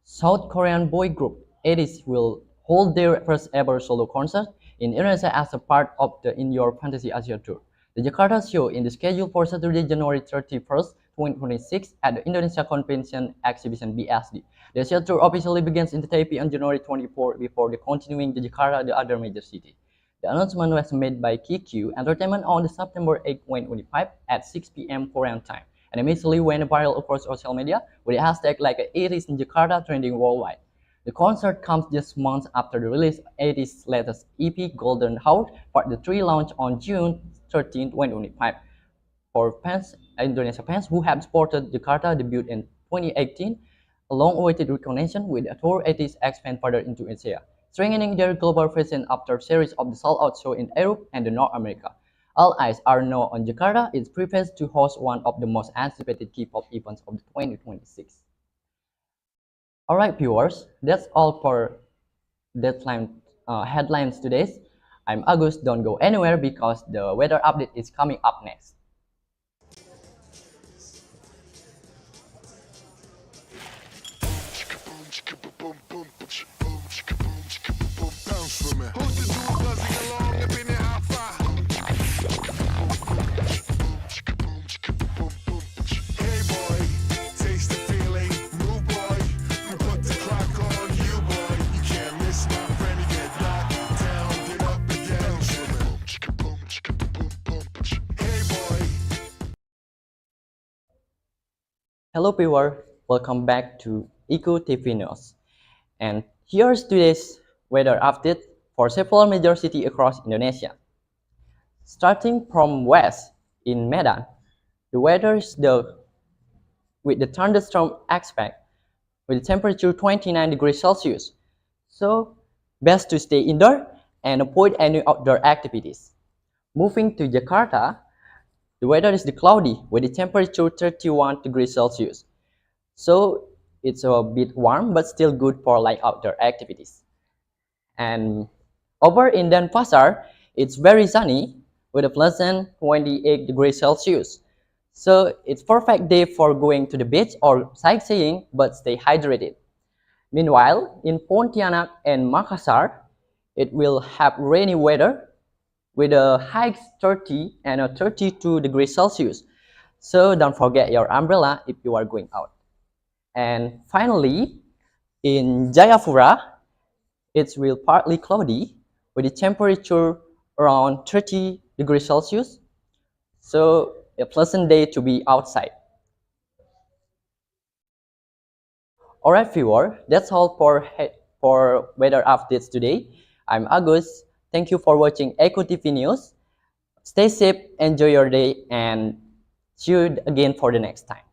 South Korean boy group 80s will hold their first ever solo concert in Indonesia as a part of the In Your Fantasy Asia Tour. The Jakarta show is scheduled for Saturday, January 31st, 2026 at the Indonesia Convention Exhibition BSD. The Asia Tour officially begins in Taipei on January 24 before continuing to Jakarta, the other major city. The announcement was made by KQ Entertainment on September 8, 2025 at 6 p.m. Korean time, and immediately went viral across social media with a hashtag like "It is in Jakarta" trending worldwide. The concert comes just months after the release of 80's latest EP Golden Hour Part 3 launch on June 13, 2025. For fans, Indonesia fans who have supported Jakarta debut in 2018, a long-awaited recognition with a tour 80's expand further into Asia, strengthening their global presence after a series of the sold-out shows in Europe and North America. All eyes are now on Jakarta. It's prepared to host one of the most anticipated K-pop events of 2026. Alright viewers, that's all for headlines today. I'm Agus, don't go anywhere because the weather update is coming up next. Hello viewer, welcome back to Eco TV News. And here's today's weather update for several major cities across Indonesia. Starting from west in Medan, the weather is with the thunderstorm aspect with temperature 29 degrees Celsius. So best to stay indoor and avoid any outdoor activities. Moving to Jakarta, the weather is cloudy with the temperature 31 degrees Celsius. So it's a bit warm but still good for light outdoor activities. And over in Denpasar, it's very sunny with a pleasant 28 degrees Celsius. So it's perfect day for going to the beach or sightseeing but stay hydrated. Meanwhile, in Pontianak and Makassar, it will have rainy weather with a high 30 and a 32 degrees Celsius. So don't forget your umbrella if you are going out. And finally, in Jayapura, it will partly cloudy with the temperature around 30 degrees Celsius. So a pleasant day to be outside. Alright viewer, that's all for weather updates today. I'm Agus. Thank you for watching Eco TV News. Stay safe, enjoy your day, and see you again for the next time.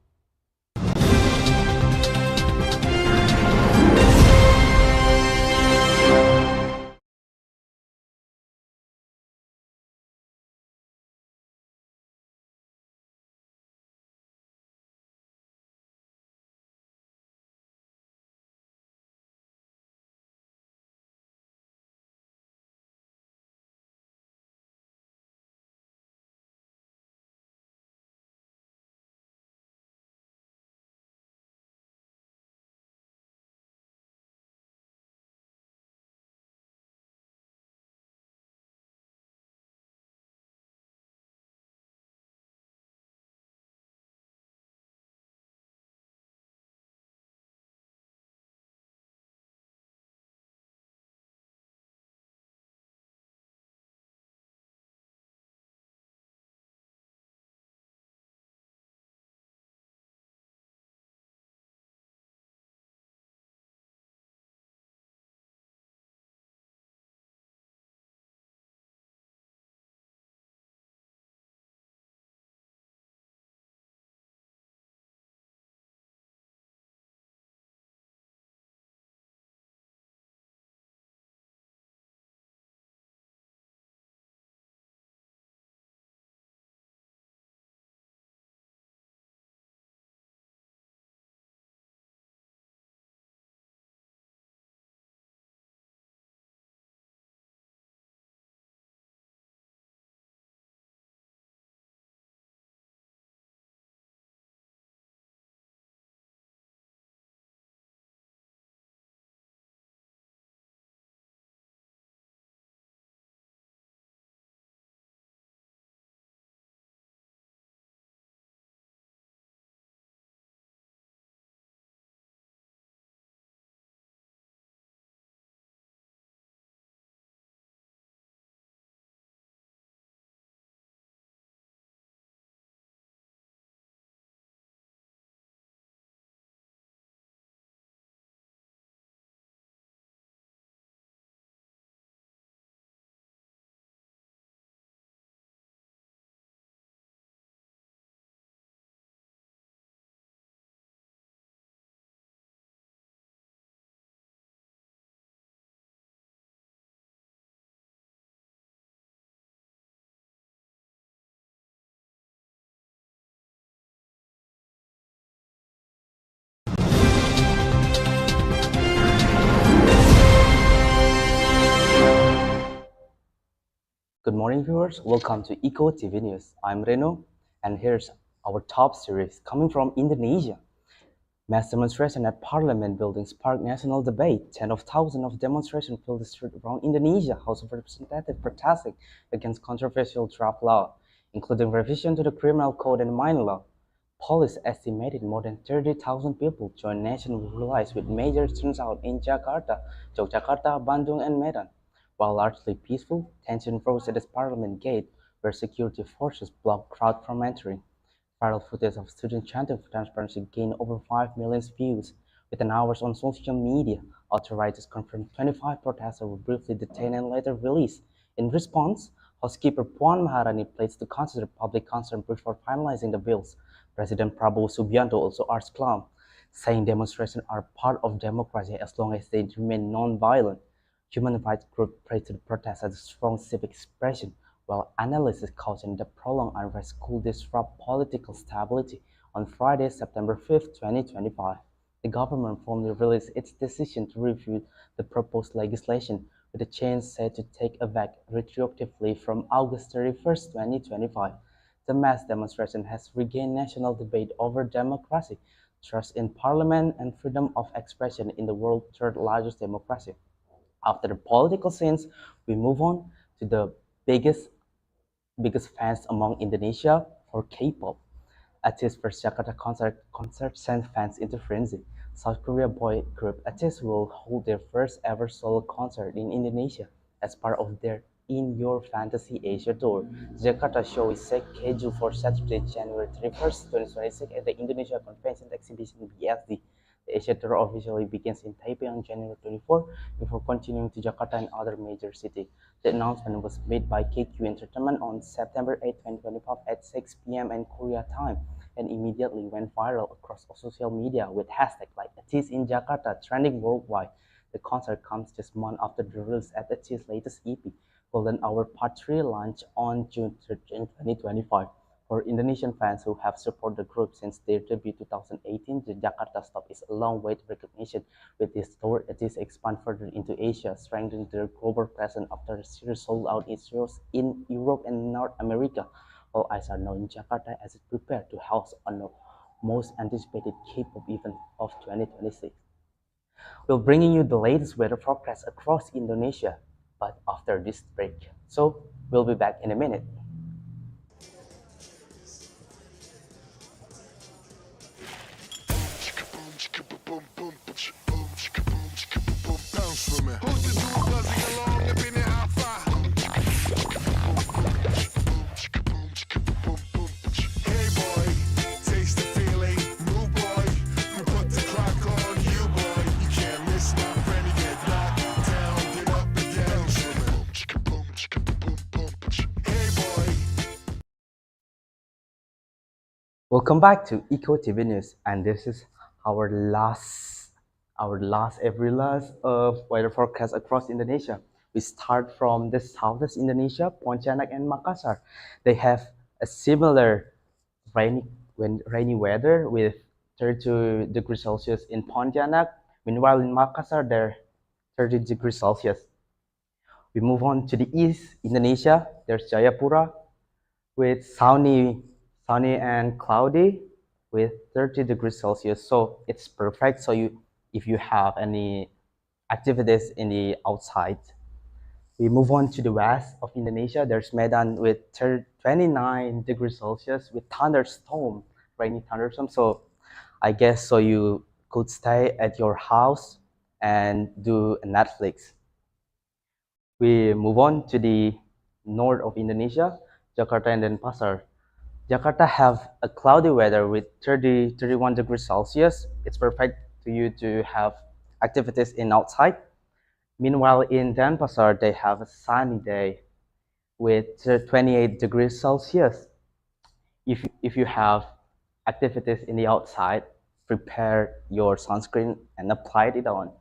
Good morning, viewers. Welcome to Eco TV News. I'm Reno, and here's our top series coming from Indonesia. Mass demonstration at Parliament building sparked national debate. Tens of thousands of demonstrations filled the street around Indonesia House of Representatives protesting against controversial draft law, including revision to the criminal code and mining law. Police estimated more than 30,000 people joined national rallies with major turnout in Jakarta, Yogyakarta, Bandung, and Medan. While largely peaceful, tension rose at the Parliament gate, where security forces blocked crowd from entering. Viral footage of students chanting for transparency gained over 5 million views. Within hours on social media, authorities confirmed 25 protesters were briefly detained and later released. In response, Housekeeper Puan Maharani pledged to consider public concern before finalizing the bills. President Prabowo Subianto also urged calm, saying demonstrations are part of democracy as long as they remain non-violent. Human rights groups praised the protest as a strong civic expression, while analysts cautioned that prolonged unrest could disrupt political stability. On Friday, September 5, 2025, the government formally released its decision to review the proposed legislation, with the change set to take effect retroactively from August 31, 2025. The mass demonstration has regained national debate over democracy, trust in parliament, and freedom of expression in the world's third largest democracy. After the political scenes, we move on to the biggest fans among Indonesia for K-pop. ATEEZ first Jakarta concert sent fans into frenzy. South Korea boy group ATEEZ will hold their first ever solo concert in Indonesia as part of their In Your Fantasy Asia tour. The Jakarta show is scheduled for Saturday, January 31st, 2026 at the Indonesia Convention Exhibition BSD. The Asia tour officially begins in Taipei on January 24 before continuing to Jakarta and other major cities. The announcement was made by KQ Entertainment on September 8, 2025 at 6 p.m. in Korea time and immediately went viral across social media with hashtags like ATEEZ in Jakarta trending worldwide. The concert comes just a month after the release of ATEEZ's latest EP, Golden Hour Part 3 launch on June 13, 2025. For Indonesian fans who have supported the group since their debut 2018, the Jakarta stop is a long-awaited recognition. With this tour, ATEEZ expand further into Asia, strengthening their global presence after the series sold out its shows in Europe and North America. All eyes are now in Jakarta as it prepares to house one of the most anticipated K-pop event of 2026. We're bringing you the latest weather forecast across Indonesia, but after this break. So we'll be back in a minute. Bounce for me. Who's the dude buzzing along, nipping it out far? Hey boy, taste the feeling. New boy, we put the clock on you, boy. You can't miss my friend. You get knocked down, get up again. Hey boy. Welcome back to Eco TV News, and this is our last weather forecast across Indonesia. We start from the southeast Indonesia, Pontianak and Makassar. They have a similar rainy weather with 32 degrees Celsius in Pontianak. Meanwhile, in Makassar, they're 30 degrees Celsius. We move on to the east Indonesia. There's Jayapura with sunny and cloudy with 30 degrees Celsius. So it's perfect. So if you have any activities in the outside. We move on to the west of Indonesia. There's Medan with 29 degrees Celsius with thunderstorm, rainy thunderstorm. So I guess so you could stay at your house and do Netflix. We move on to the north of Indonesia, Jakarta and Denpasar. Jakarta have a cloudy weather with 31 degrees Celsius. It's perfect for you to have activities in outside. Meanwhile, in Denpasar, they have a sunny day with 28 degrees Celsius. If you have activities in the outside, prepare your sunscreen and apply it on.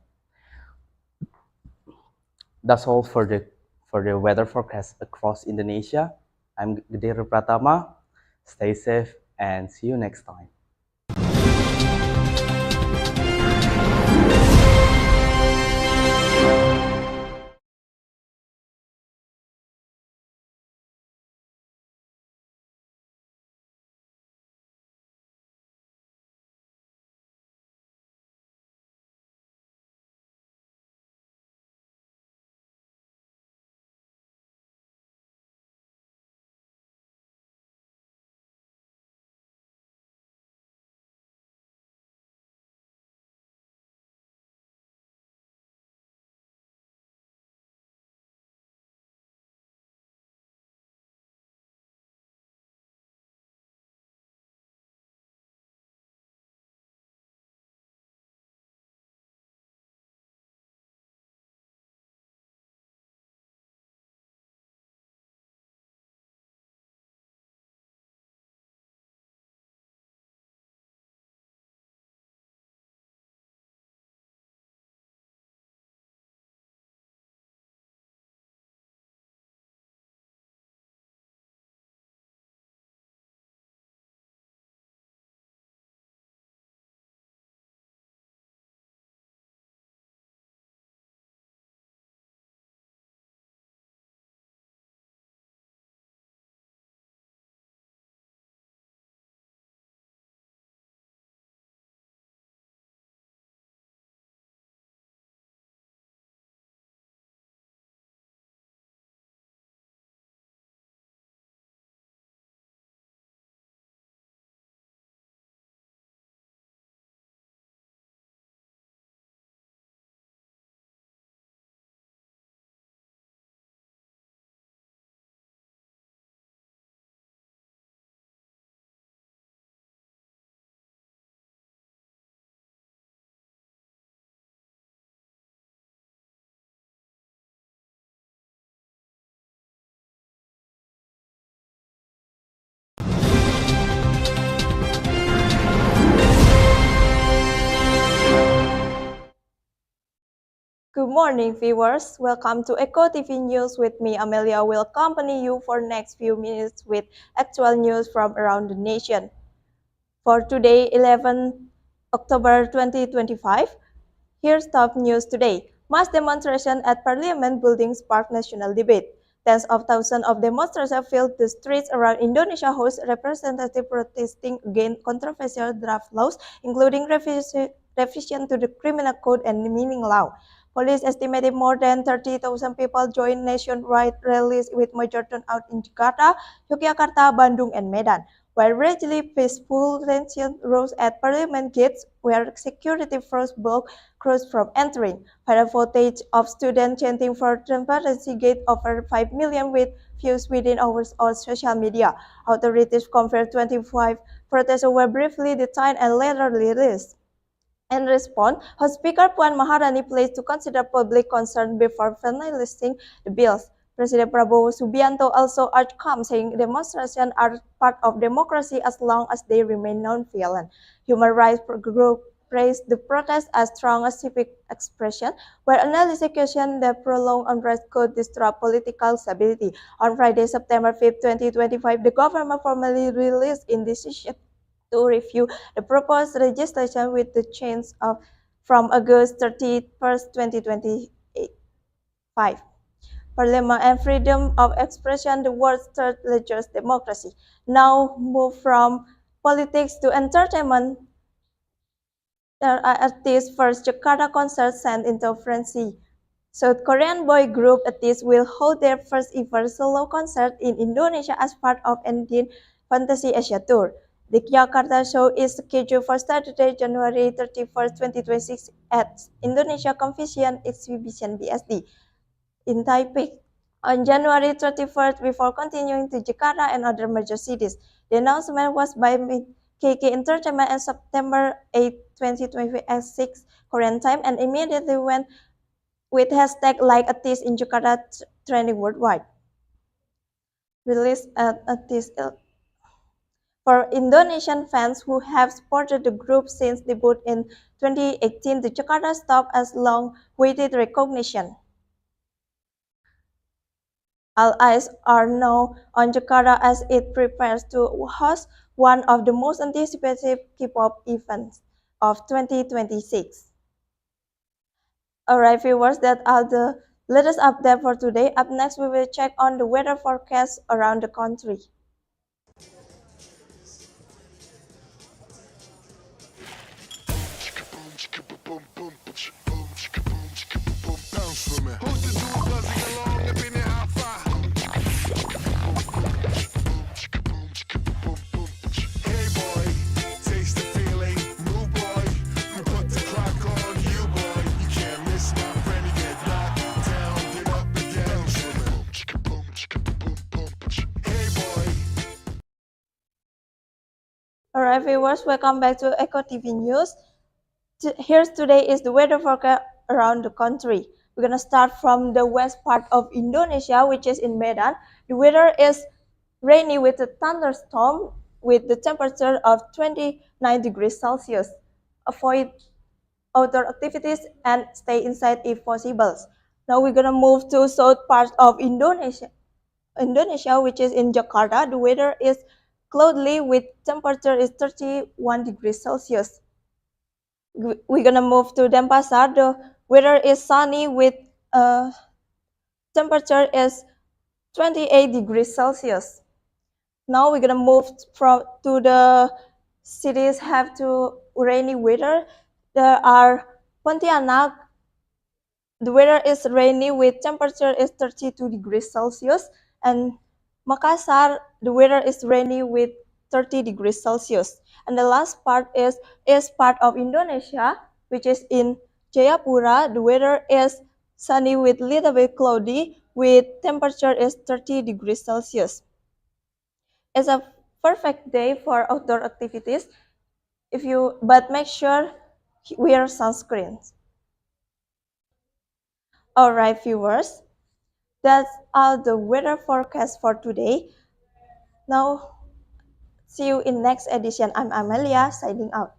That's all for the weather forecast across Indonesia. I'm Gede Pratama. Stay safe and see you next time. Good morning, viewers. Welcome to Eco TV News with me, Amelia. Will accompany you for next few minutes with actual news from around the nation. For today, 11 October 2025, here's top news today. Mass demonstration at Parliament building sparked national debate. Tens of thousands of demonstrators filled the streets around Indonesia, host representatives protesting against controversial draft laws, including revision to the criminal code and mining law. Police estimated more than 30,000 people joined nationwide rallies with major turnout in Jakarta, Yogyakarta, Bandung, and Medan. While relatively peaceful tension rose at Parliament gates, where security forces blocked crowds from entering. Viral footage of students chanting for transparency gate over 5 million with views within hours on social media. Authorities confirmed 25 protesters were briefly detained and later released. In response, House Speaker Puan Maharani pledged to consider public concern before finalizing the bills. President Prabowo Subianto also urged calm, saying demonstrations are part of democracy as long as they remain non-violent. Human rights groups praised the protest as strong as civic expression, while analysts questioned that prolonged unrest could disrupt political stability. On Friday, September 5, 2025, the government formally released its decision to review the proposed legislation with the change of from August 31st, 2025. Parliament and freedom of expression, the world's third largest democracy. Now move from politics to entertainment. There are artists' first Jakarta concert sent into frenzy. South Korean boy group artists will hold their first ever solo concert in Indonesia as part of Indian Fantasy Asia Tour. The Jakarta show is scheduled for Saturday, January 31st, 2026 at Indonesia Convention Exhibition BSD in Taipei on January 31st before continuing to Jakarta and other major cities. The announcement was by KK Entertainment on September 8, 2025 at 6 Korean time and immediately went with hashtag like artists in Jakarta trending worldwide. Released at artist for Indonesian fans who have supported the group since debut in 2018, the Jakarta stop as long-awaited recognition. All eyes are now on Jakarta as it prepares to host one of the most anticipated K-pop events of 2026. Alright viewers, that are the latest update for today. Up next, we will check on the weather forecast around the country. Alright viewers, welcome back to Eco TV News. Here's today is the weather forecast around the country. We're gonna start from the west part of Indonesia, which is in Medan. The weather is rainy with a thunderstorm with the temperature of 29 degrees Celsius. Avoid outdoor activities and stay inside if possible. Now we're gonna move to south part of Indonesia, which is in Jakarta. The weather is cloudy with temperature is 31 degrees Celsius. We're gonna move to Denpasar. The weather is sunny with temperature is 28 degrees Celsius. Now we're gonna move to the cities have to rainy weather. There are Pontianak. The weather is rainy with temperature is 32 degrees Celsius, and Makassar, the weather is rainy with 30 degrees Celsius. And the last part is part of Indonesia, which is in Jayapura. The weather is sunny with little bit cloudy with temperature is 30 degrees Celsius. It's a perfect day for outdoor activities but make sure wear sunscreen. Alright viewers, that's all the weather forecast for today. Now, see you in next edition. I'm Amelia, signing out.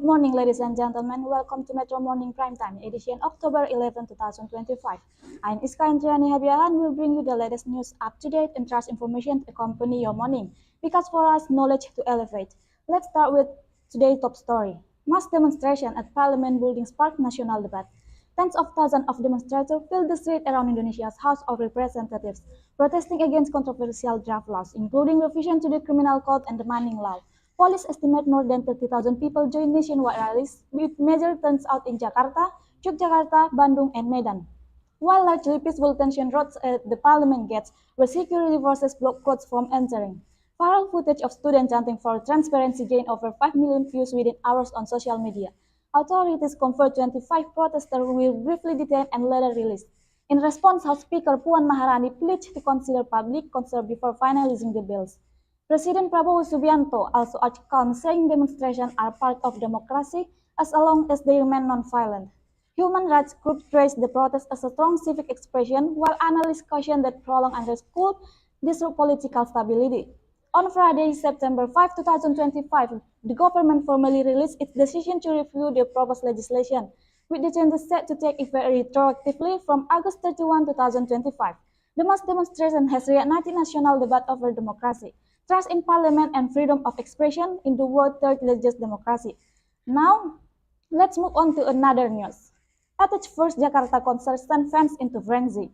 Good morning, ladies and gentlemen. Welcome to Metro Morning Primetime edition October 11, 2025. I'm Iska Indriani Habiahan and will bring you the latest news, up-to-date and trust information to accompany your morning. Because for us, knowledge to elevate. Let's start with today's top story. Mass demonstration at Parliament building sparked national debate. Tens of thousands of demonstrators filled the street around Indonesia's House of Representatives, protesting against controversial draft laws, including revision to the criminal code and the mining law. Police estimate more than 30,000 people joined nationwide rallies, with major turnout in Jakarta, Yogyakarta, Bandung, and Medan. While largely peaceful tension rose at the parliament gates, where security forces blocked crowds from entering. Viral footage of students chanting for transparency gained over 5 million views within hours on social media. Authorities confirmed 25 protesters were briefly detained and later released. In response, House Speaker Puan Maharani pledged to consider public concern before finalizing the bills. President Prabowo Subianto also urged calm, saying demonstrations are part of democracy as long as they remain non-violent. Human rights groups praised the protest as a strong civic expression, while analysts cautioned that prolonged unrest could disrupt political stability. On Friday, September 5, 2025, the government formally released its decision to review the proposed legislation, with the changes set to take effect retroactively from August 31, 2025. The mass demonstration has reignited national debate over democracy, trust in parliament, and freedom of expression in the world's third largest democracy. Now, let's move on to another news. At its first Jakarta concert sent fans into frenzy.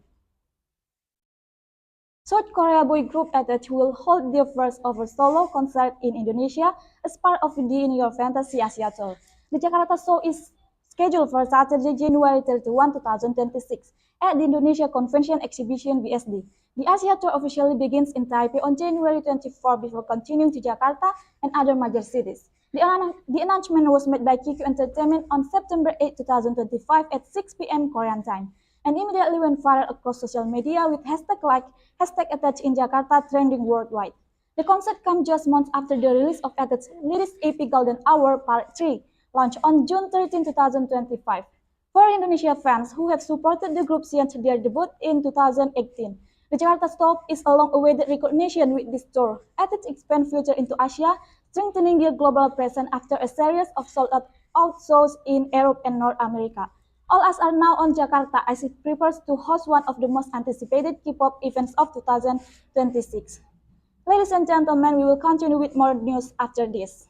South Korea boy group ATH will hold their first ever solo concert in Indonesia as part of the In Your Fantasy Asia Tour. The Jakarta show is scheduled for Saturday, January 31, 2026 at the Indonesia Convention Exhibition (VSD). The Asia Tour officially begins in Taipei on January 24 before continuing to Jakarta and other major cities. The announcement was made by QQ Entertainment on September 8, 2025 at 6 p.m. Korean time, and immediately went viral across social media with hashtag like #attached in Jakarta trending worldwide. The concert comes just months after the release of ATH's latest EP Golden Hour Part 3, launched on June 13, 2025. For Indonesia fans who have supported the group since their debut in 2018, the Jakarta stop is a long-awaited recognition with this tour. ATH expands future into Asia, strengthening their global presence after a series of sold-out shows in Europe and North America. All eyes are now on Jakarta as it prepares to host one of the most anticipated K-pop events of 2026. Ladies and gentlemen, we will continue with more news after this.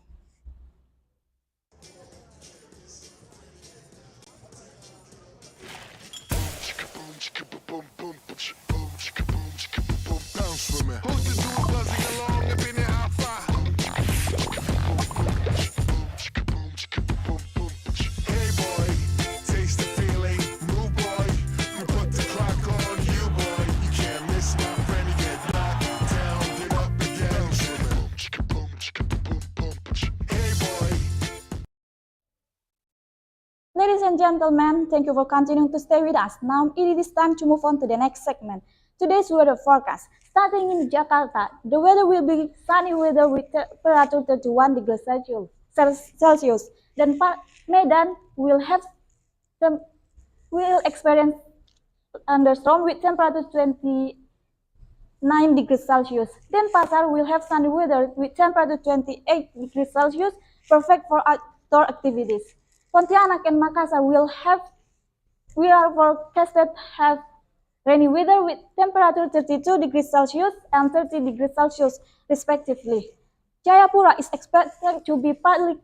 Bounce for me. Who's the dude buzzing along up in the alpha? Hey boy, taste the feeling, new boy. We put the clock on you, boy. You can't miss my friend, you get knocked down, get up again. Hey boy. Ladies and gentlemen, thank you for continuing to stay with us. Now it is time to move on to the next segment. Today's weather forecast. Starting in Jakarta, the weather will be sunny weather with temperature 31 degrees Celsius. Then Medan will experience thunderstorm with temperature 29 degrees Celsius. Then Pasar will have sunny weather with temperature 28 degrees Celsius, perfect for outdoor activities. Pontianak and Makassar we are forecasted have rainy weather with temperature 32 degrees Celsius and 30 degrees Celsius respectively. Jayapura is expected to be partly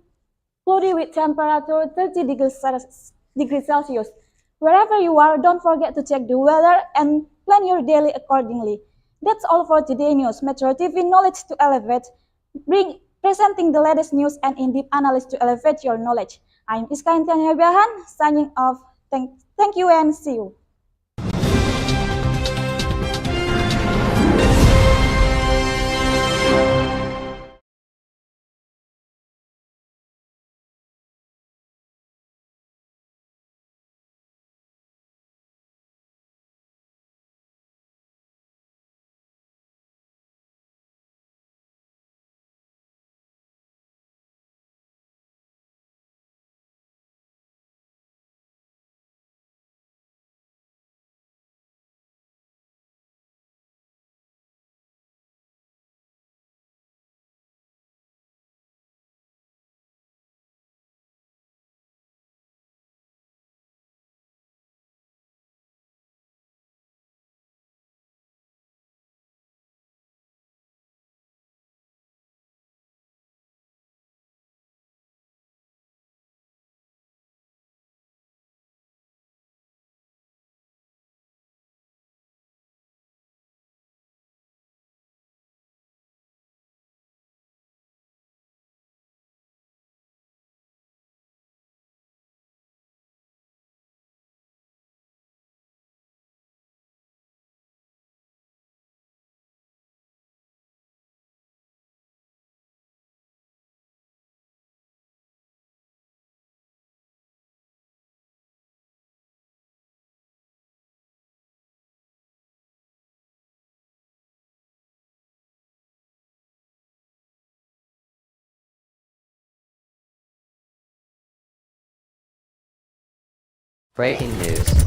cloudy with temperature 30 degrees Celsius. Wherever you are, don't forget to check the weather and plan your daily accordingly. That's all for today's news. Metro TV knowledge to elevate, presenting the latest news and in-depth analysis to elevate your knowledge. I'm Iska Intian signing off. Thank you and see you. Breaking news.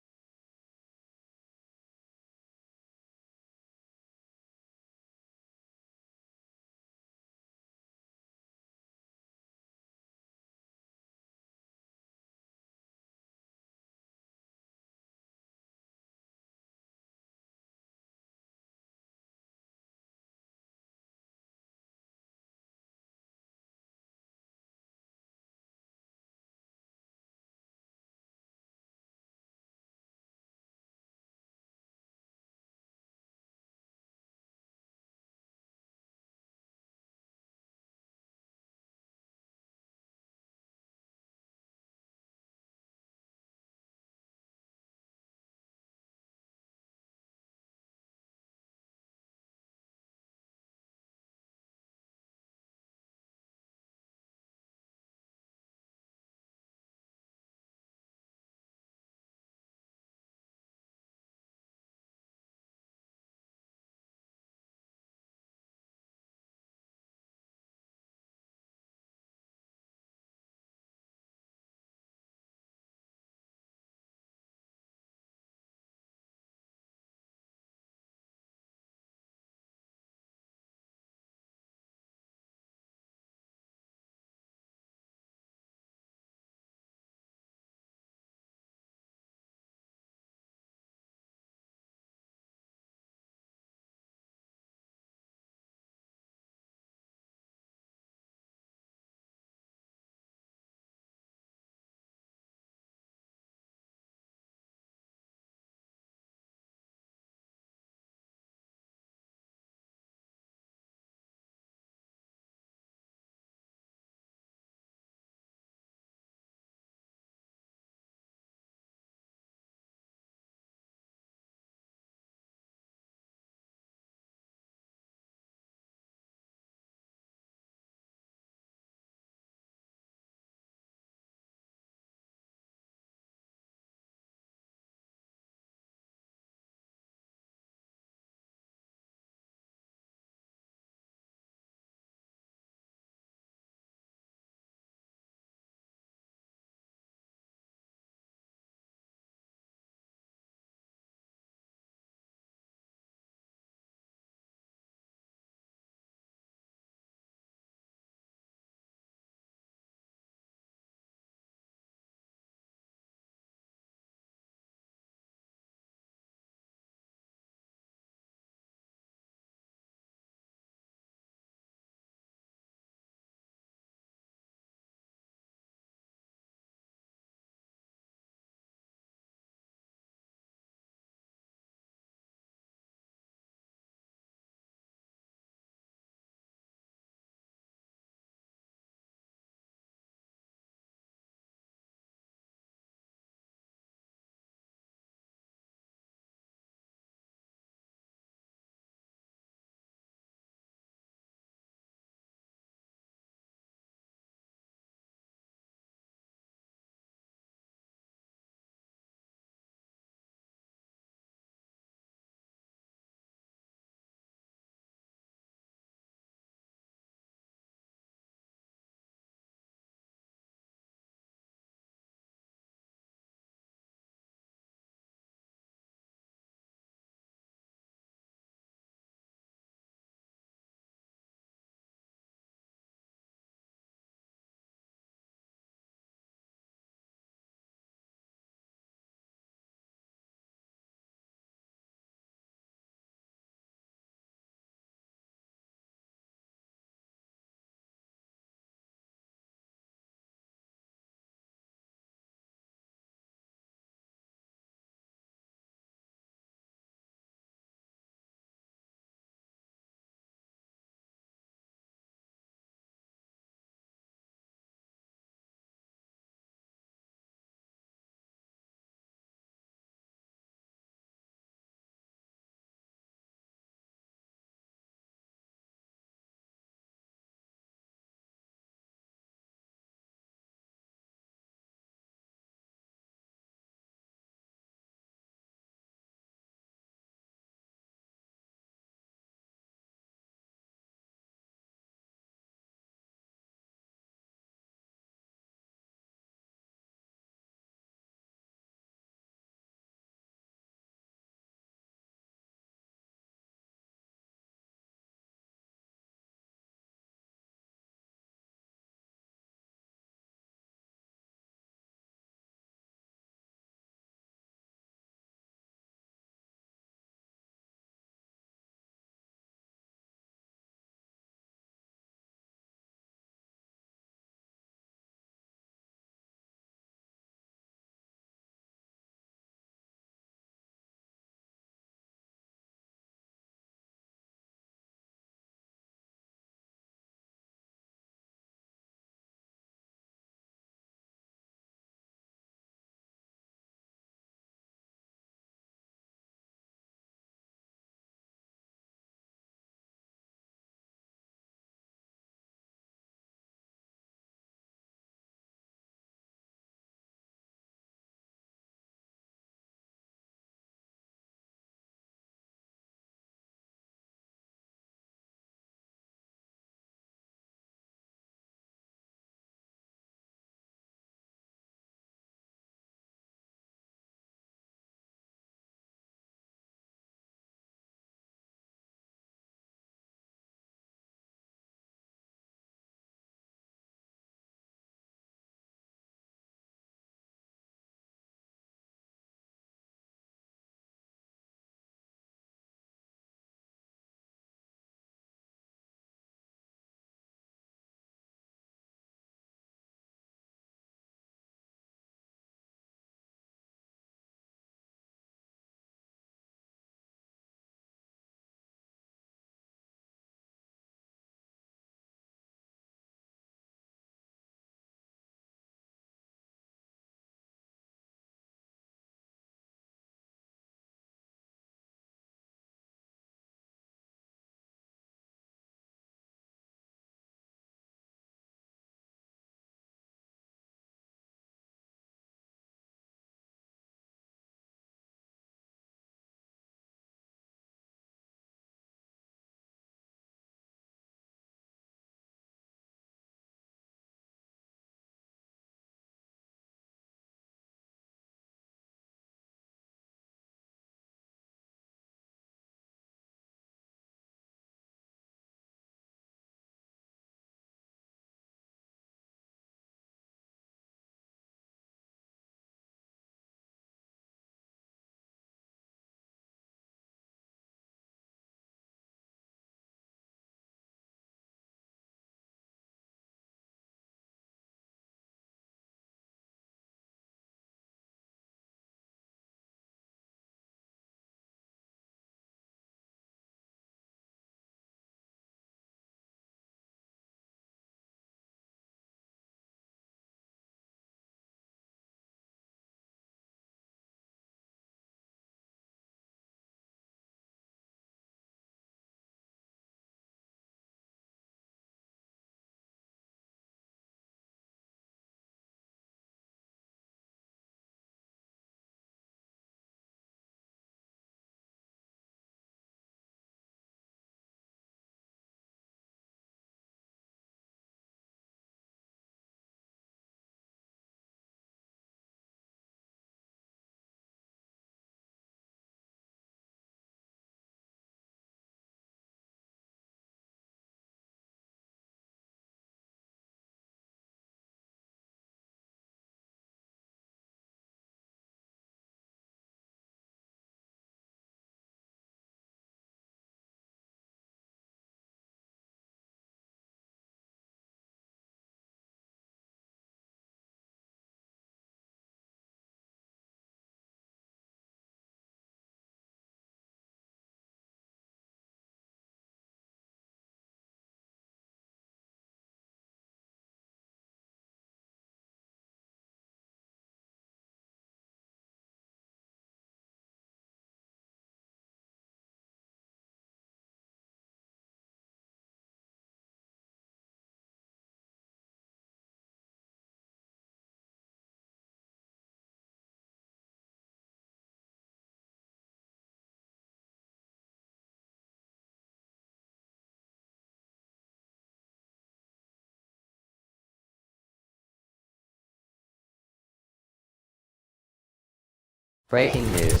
Breaking news.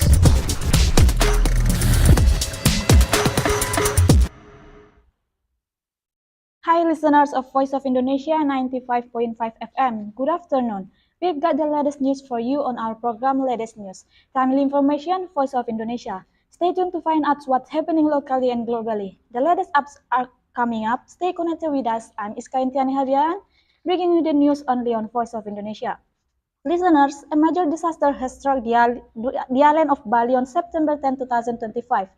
Hi, listeners of Voice of Indonesia 95.5 FM. Good afternoon. We've got the latest news for you on our program Latest News. Timely information, Voice of Indonesia. Stay tuned to find out what's happening locally and globally. The latest apps are coming up. Stay connected with us. I'm Iska Intiani Habian, bringing you the news only on Voice of Indonesia. Listeners, a major disaster has struck the island of Bali on September 10, 2025.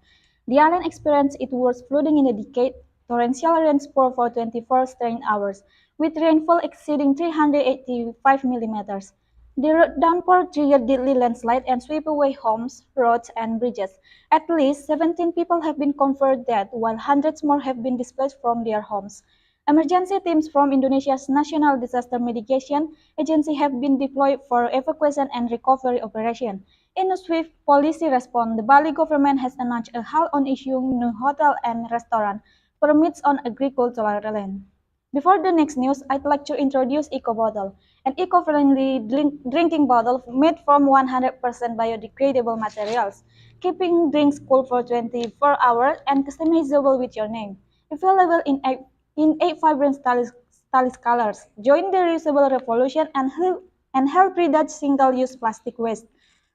The island experienced its worst flooding in a decade. Torrential rains poured for 24 straight hours, with rainfall exceeding 385 millimeters. The downpour triggered deadly landslides and swept away homes, roads, and bridges. At least 17 people have been confirmed dead, while hundreds more have been displaced from their homes. Emergency teams from Indonesia's National Disaster Mitigation Agency have been deployed for evacuation and recovery operation. In a swift policy response, the Bali government has announced a halt on issuing new hotel and restaurant permits on agricultural land. Before the next news, I'd like to introduce Eco Bottle, an eco-friendly drinking bottle made from 100% biodegradable materials, keeping drinks cool for 24 hours and customizable with your name. Available in eight vibrant stylish colors. Join the reusable revolution and help reduce single-use plastic waste.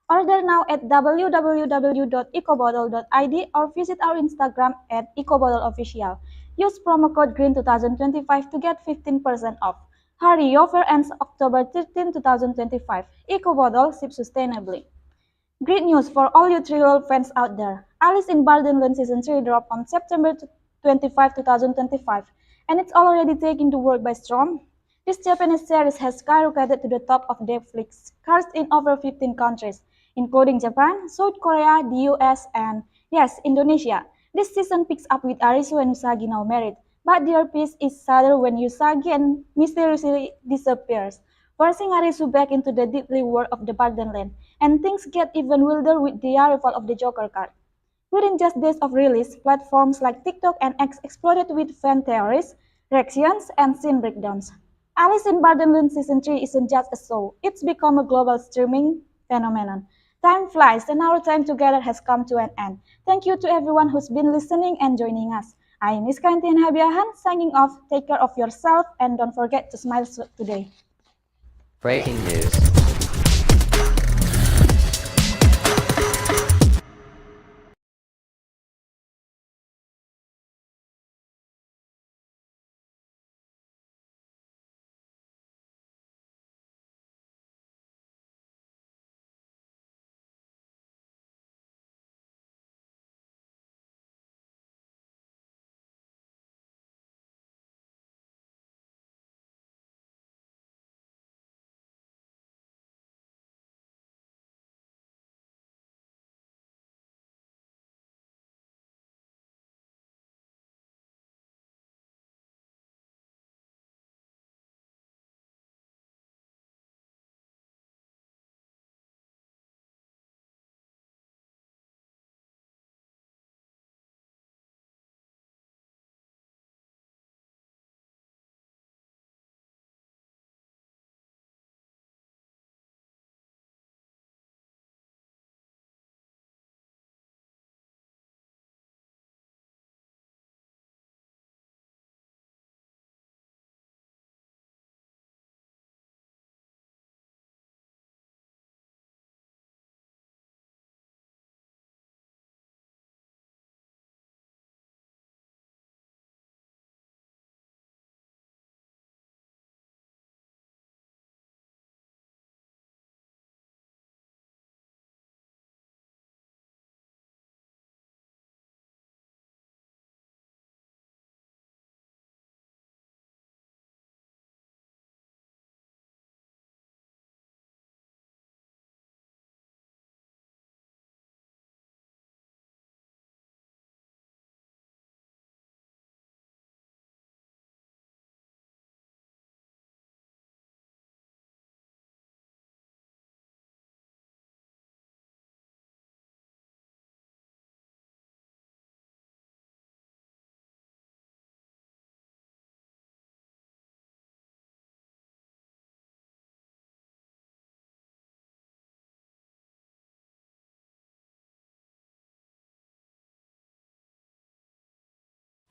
Order now at www.ecobottle.id or visit our Instagram at ecobottleofficial. Use promo code GREEN2025 to get 15% off. Hurry, offer ends October 13, 2025. EcoBottle, sip sustainably. Great news for all you thriller fans out there. Alice in Borderland Season 3 dropped on September 25, 2025, and it's already taking the world by storm. This Japanese series has skyrocketed to the top of Netflix charts in over 15 countries, including Japan, South Korea, the US, and, yes, Indonesia. This season picks up with Arisu and Usagi now married, but their peace is sadder when Usagi and mysteriously disappears, forcing Arisu back into the deadly world of the Borderland, and things get even wilder with the arrival of the Joker card. Within just days of release, platforms like TikTok and X exploded with fan theories, reactions, and scene breakdowns. Alice in Borderland Season 3 isn't just a show, it's become a global streaming phenomenon. Time flies, and our time together has come to an end. Thank you to everyone who's been listening and joining us. I am Iskantin Habiahan, signing off. Take care of yourself and don't forget to smile today. Breaking news.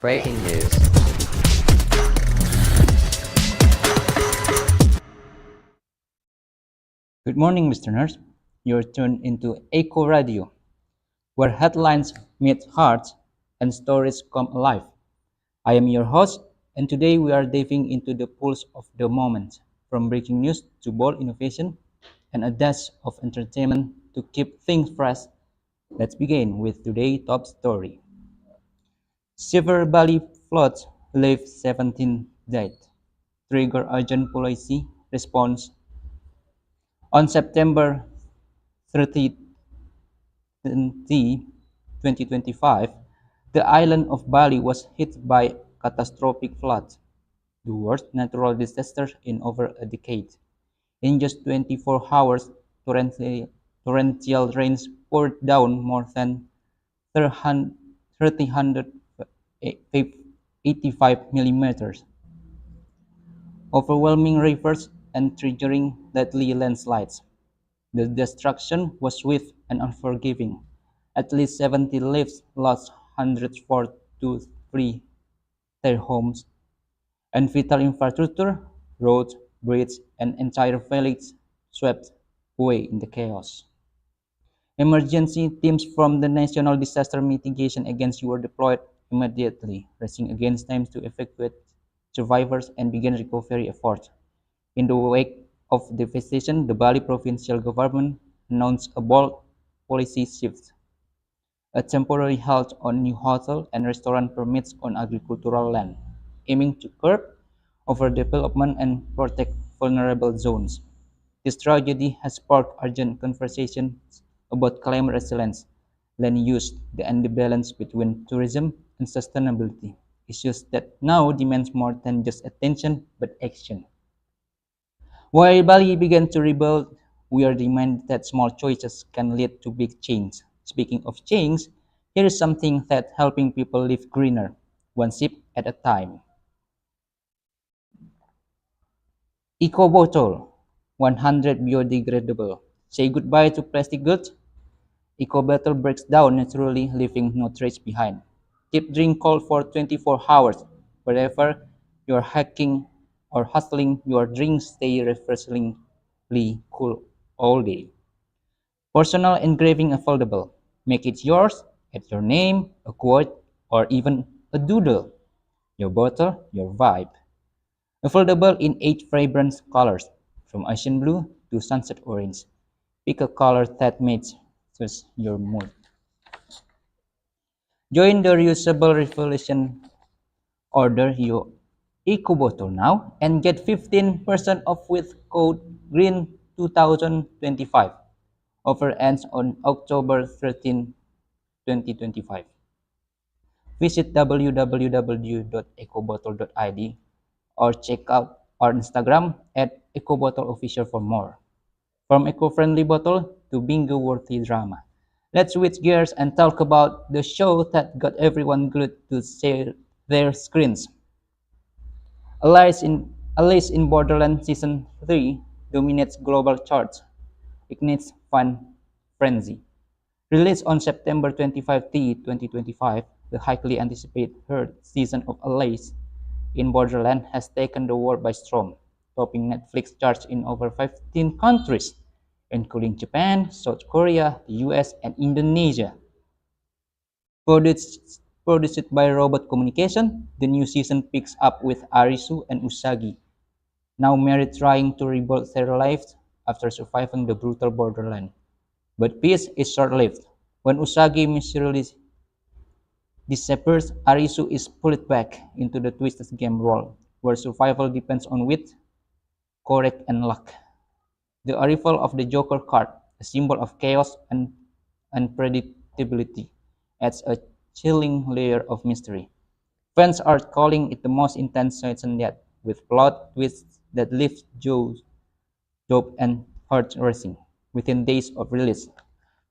Breaking news. Good morning, listeners. You're tuned into Echo Radio, where headlines meet hearts and stories come alive. I am your host, and today we are diving into the pulse of the moment, from breaking news to bold innovation and a dash of entertainment to keep things fresh. Let's begin with today's top story. Severe Bali floods leave 17 dead, trigger urgent policy response. On September 30, 2025, the island of Bali was hit by catastrophic floods, the worst natural disaster in over a decade. In just 24 hours, torrential rains poured down more than 385 millimeters, overwhelming rivers and triggering deadly landslides. The destruction was swift and unforgiving. At least 70 lives lost, hundreds forced to flee their homes, and vital infrastructure, roads, bridges, and entire villages swept away in the chaos. Emergency teams from the National Disaster Mitigation Agency were deployed immediately, racing against time to evacuate survivors and begin recovery efforts. In the wake of the devastation, the Bali provincial government announced a bold policy shift: a temporary halt on new hotel and restaurant permits on agricultural land, aiming to curb overdevelopment and protect vulnerable zones. This tragedy has sparked urgent conversations about climate resilience, land use, and the balance between tourism and sustainability, issues that now demand more than just attention but action. While Bali began to rebuild, we are reminded that small choices can lead to big change. Speaking of change, here is something that helping people live greener, one sip at a time. Eco bottle, 100 biodegradable. Say goodbye to plastic goods. Eco bottle breaks down naturally, leaving no trace behind. Keep drink cold for 24 hours. Wherever you're hacking or hustling, your drinks stay refreshingly cool all day. Personal engraving affordable. Make it yours, add your name, a quote, or even a doodle. Your bottle, your vibe. Affordable in 8 vibrant colors, from ocean blue to sunset orange. Pick a color that matches your mood. Join the reusable revolution. Order your eco bottle now and get 15% off with code GREEN2025. Offer ends on October 13, 2025. Visit www.ecobottle.id or check out our Instagram at EcoBottleOfficial for more. From eco-friendly bottle to bingo-worthy drama. Let's switch gears and talk about the show that got everyone glued to their screens. Alice in Borderland Season 3 dominates global charts, ignites fan frenzy. Released on September 25, 2025, the highly anticipated third season of Alice in Borderland has taken the world by storm, topping Netflix charts in over 15 countries, including Japan, South Korea, the US, and Indonesia. Produced by Robot Communication, the new season picks up with Arisu and Usagi, now married, trying to rebuild their lives after surviving the brutal borderland. But peace is short-lived. When Usagi mysteriously disappears, Arisu is pulled back into the twisted game world, where survival depends on wit, courage, and luck. The arrival of the Joker card, a symbol of chaos and unpredictability, adds a chilling layer of mystery. Fans are calling it the most intense season yet, with plot twists that leave jaws dope and heart racing. Within days of release,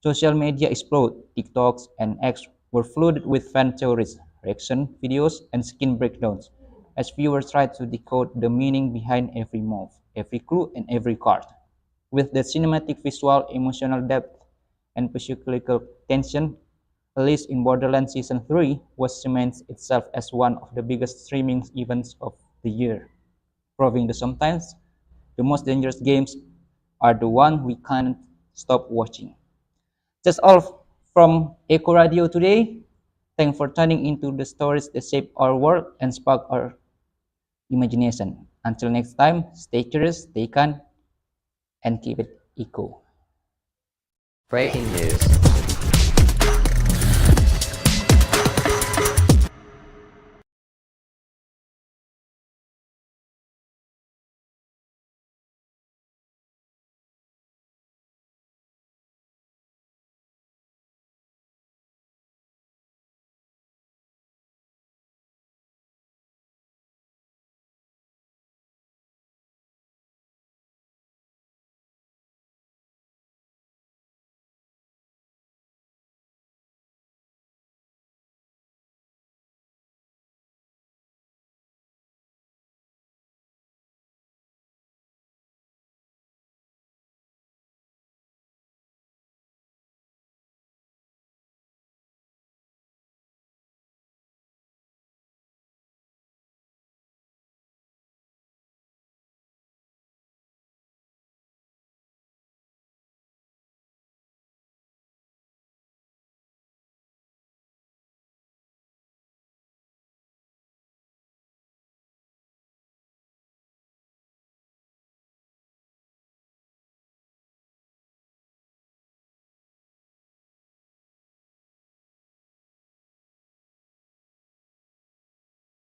social media exploded. TikToks and X were flooded with fan theories, reaction videos, and skin breakdowns, as viewers tried to decode the meaning behind every move, every clue, and every card. With the cinematic visual, emotional depth, and psychological tension, released in Borderlands Season 3, was cements itself as one of the biggest streaming events of the year, proving that sometimes the most dangerous games are the ones we can't stop watching. That's all from Eco Radio today. Thanks for tuning into the stories that shape our world and spark our imagination. Until next time, stay curious, stay kind, and keep it eco. Breaking news.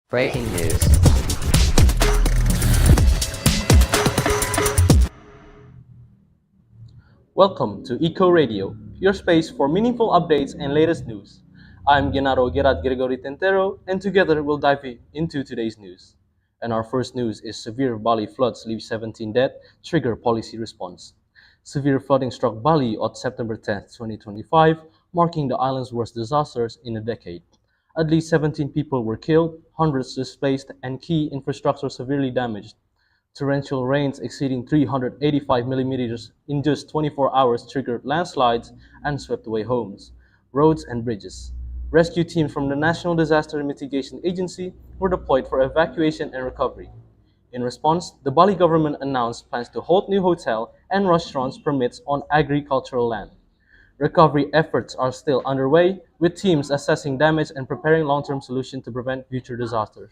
Breaking news. Welcome to Eco Radio, your space for meaningful updates and latest news. I'm Genaro Gerard Gregory Tentero, and together we'll dive into today's news. And our first news is severe Bali floods leave 17 dead, trigger policy response. Severe flooding struck Bali on September 10, 2025, marking the island's worst disasters in a decade. At least 17 people were killed, hundreds displaced, and key infrastructure severely damaged. Torrential rains exceeding 385 millimeters in just 24 hours triggered landslides and swept away homes, roads, and bridges. Rescue teams from the National Disaster Mitigation Agency were deployed for evacuation and recovery. In response, the Bali government announced plans to halt new hotel and restaurants permits on agricultural land. Recovery efforts are still underway, with teams assessing damage and preparing long-term solutions to prevent future disasters.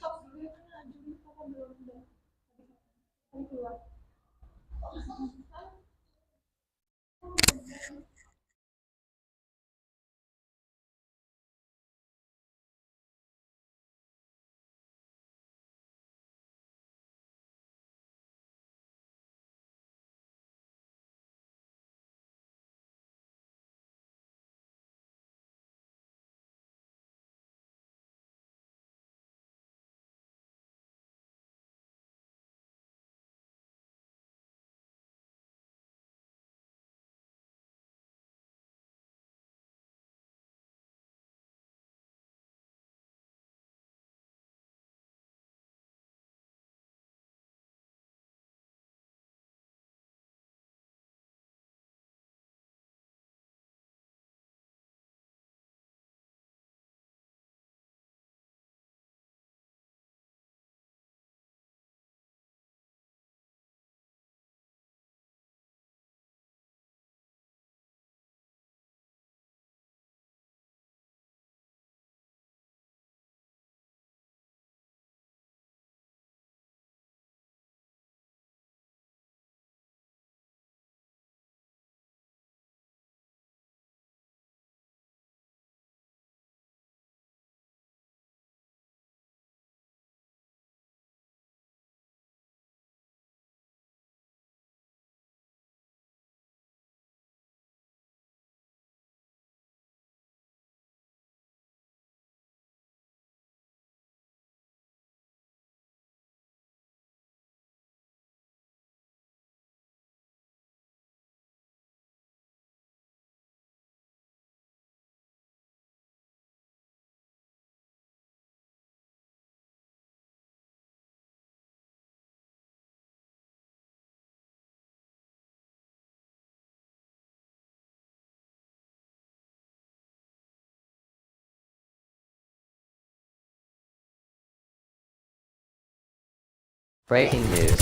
Breaking news.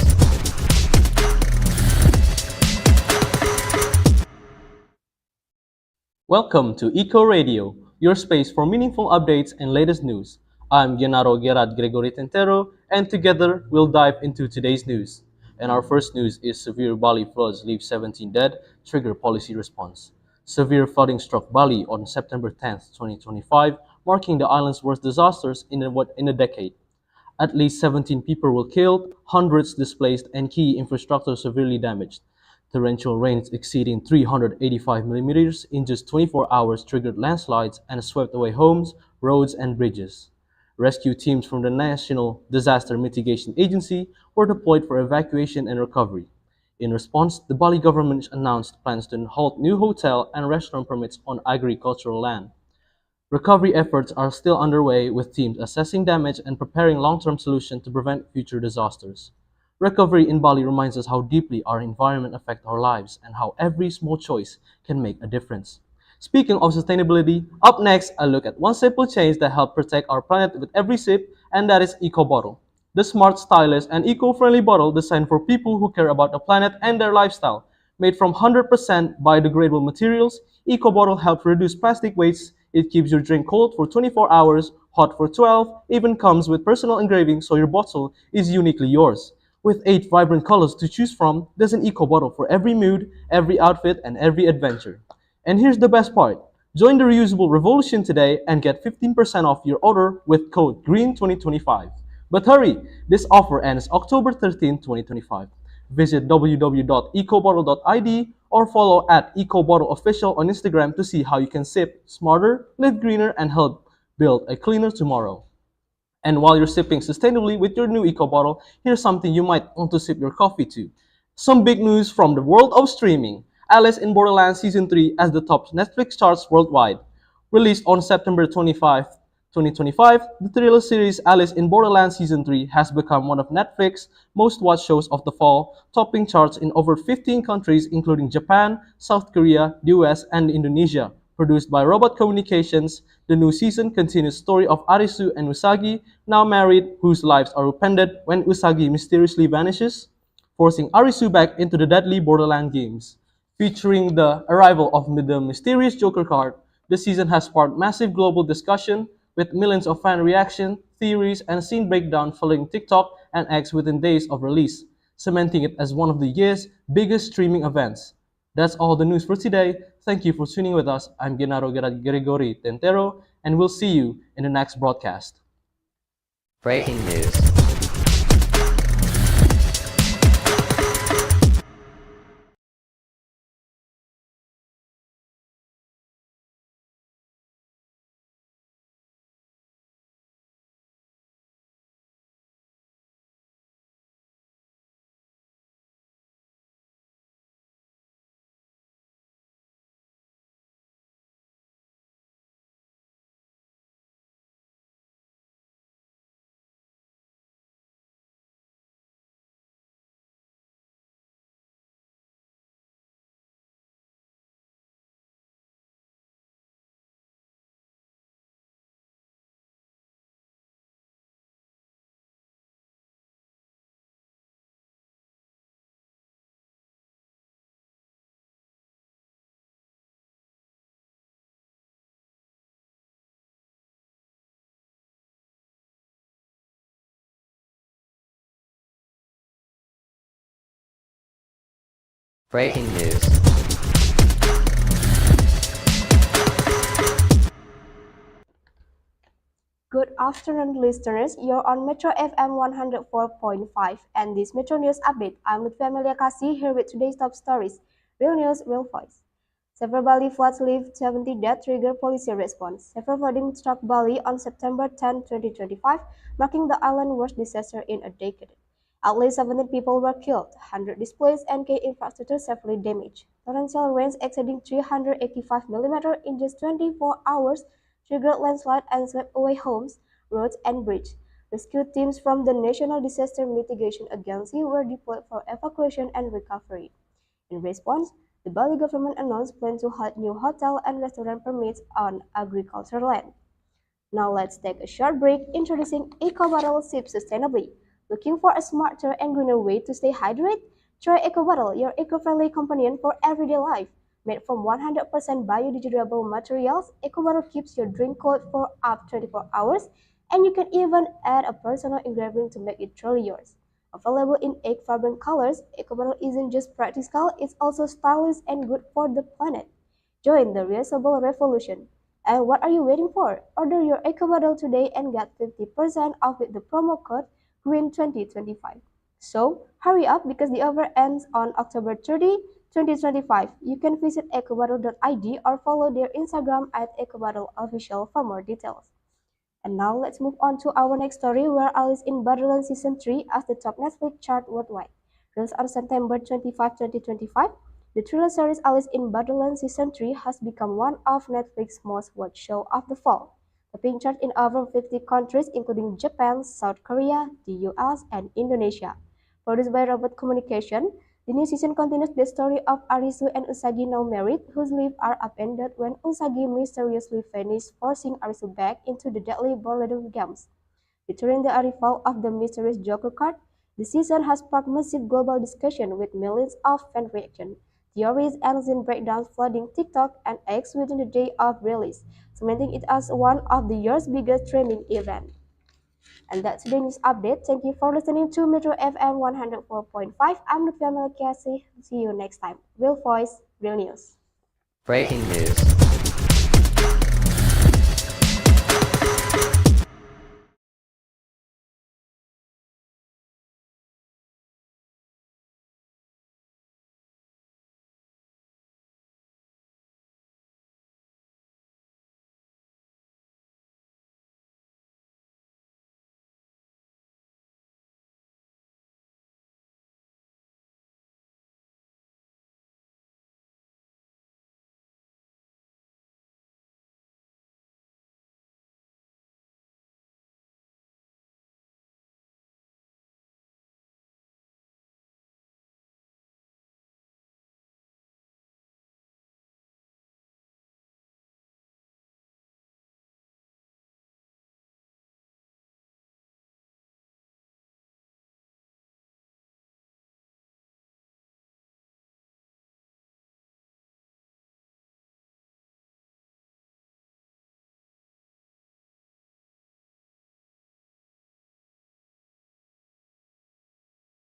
Welcome to Eco Radio, your space for meaningful updates and latest news. I'm Gennaro Gerard Gregory Tentero, and together we'll dive into today's news. And our first news is severe Bali floods leave 17 dead, trigger policy response. Severe flooding struck Bali on September 10th, 2025, marking the island's worst disasters in a decade. At least 17 people were killed, hundreds displaced, and key infrastructure severely damaged. Torrential rains exceeding 385 millimeters in just 24 hours triggered landslides and swept away homes, roads, and bridges. Rescue teams from the National Disaster Mitigation Agency were deployed for evacuation and recovery. In response, the Bali government announced plans to halt new hotel and restaurant permits on agricultural land. Recovery efforts are still underway with teams assessing damage and preparing long-term solutions to prevent future disasters. Recovery in Bali reminds us how deeply our environment affects our lives and how every small choice can make a difference. Speaking of sustainability, up next, I look at one simple change that helps protect our planet with every sip, and that is Eco Bottle. The smart, stylish, and eco-friendly bottle designed for people who care about the planet and their lifestyle. Made from 100% biodegradable materials, Eco Bottle helps reduce plastic waste. It keeps your drink cold for 24 hours, hot for 12, even comes with personal engraving so your bottle is uniquely yours. With 8 vibrant colors to choose from, there's an Eco Bottle for every mood, every outfit, and every adventure. And here's the best part. Join the reusable revolution today and get 15% off your order with code GREEN2025. But hurry, this offer ends October 13, 2025. Visit www.ecobottle.id or follow at EcoBottleOfficial on Instagram to see how you can sip smarter, live greener, and help build a cleaner tomorrow. And while you're sipping sustainably with your new Eco Bottle, here's something you might want to sip your coffee to. Some big news from the world of streaming. Alice in Borderland Season 3 as the top Netflix charts worldwide. Released on September 25, 2025, the thriller series Alice in Borderland Season 3 has become one of Netflix's most watched shows of the fall, topping charts in over 15 countries including Japan, South Korea, the US, and Indonesia. Produced by Robot Communications, the new season continues the story of Arisu and Usagi, now married, whose lives are upended when Usagi mysteriously vanishes, forcing Arisu back into the deadly Borderland games. Featuring the arrival of the mysterious Joker card, the season has sparked massive global discussion, with millions of fan reaction, theories, and scene breakdown following TikTok and X within days of release, cementing it as one of the year's biggest streaming events. That's all the news for today. Thank you for tuning with us. I'm Gennaro Gregory Tentero, and we'll see you in the next broadcast. Breaking news. Breaking news. Good afternoon, listeners. You're on Metro FM 104.5 and this Metro News Update. I'm with Amelia Kasih here with today's top stories. Real news, real voice. Several Bali floods leave 70 dead, trigger policy response. Several flooding struck Bali on September 10, 2025, marking the island's worst disaster in a decade. At least 17 people were killed, 100 displaced, and key infrastructure severely damaged. Torrential rains exceeding 385 millimeters in just 24 hours triggered landslide and swept away homes, roads, and bridges. Rescue teams from the National Disaster Mitigation Agency were deployed for evacuation and recovery. In response, the Bali government announced plans to halt new hotel and restaurant permits on agricultural land. Now let's take a short break introducing Eco Bottle Sip Sustainably. Looking for a smarter and greener way to stay hydrated? Try Eco Bottle, your eco-friendly companion for everyday life. Made from 100% biodegradable materials, Eco Bottle keeps your drink cold for up to 24 hours, and you can even add a personal engraving to make it truly yours. Available in 8 vibrant colors, Eco Bottle isn't just practical, it's also stylish and good for the planet. Join the reusable revolution. And what are you waiting for? Order your Eco Bottle today and get 50% off with the promo code GREEN2025. So, hurry up because the offer ends on October 30, 2025. You can visit ecobottle.id or follow their Instagram at ecobottleofficial for more details. And now let's move on to our next story where Alice in Borderland Season 3 as the top Netflix chart worldwide. Released on September 25, 2025, the thriller series Alice in Borderland Season 3 has become one of Netflix's most watched shows of the fall, topping charts in over 50 countries including Japan, South Korea, the US, and Indonesia. Produced by Robot Communication, the new season continues the story of Arisu and Usagi, now married, whose lives are upended when Usagi mysteriously vanishes, forcing Arisu back into the deadly boardroom games. Featuring the arrival of the mysterious Joker card, the season has sparked massive global discussion with millions of fan reactions, theories, and scene breakdowns flooding TikTok and X within the day of release, cementing it as one of the year's biggest streaming events. And that's the news update. Thank you for listening to Metro FM 104.5. I'm Lutfi Cassie. See you next time. Real voice, real news. Breaking news.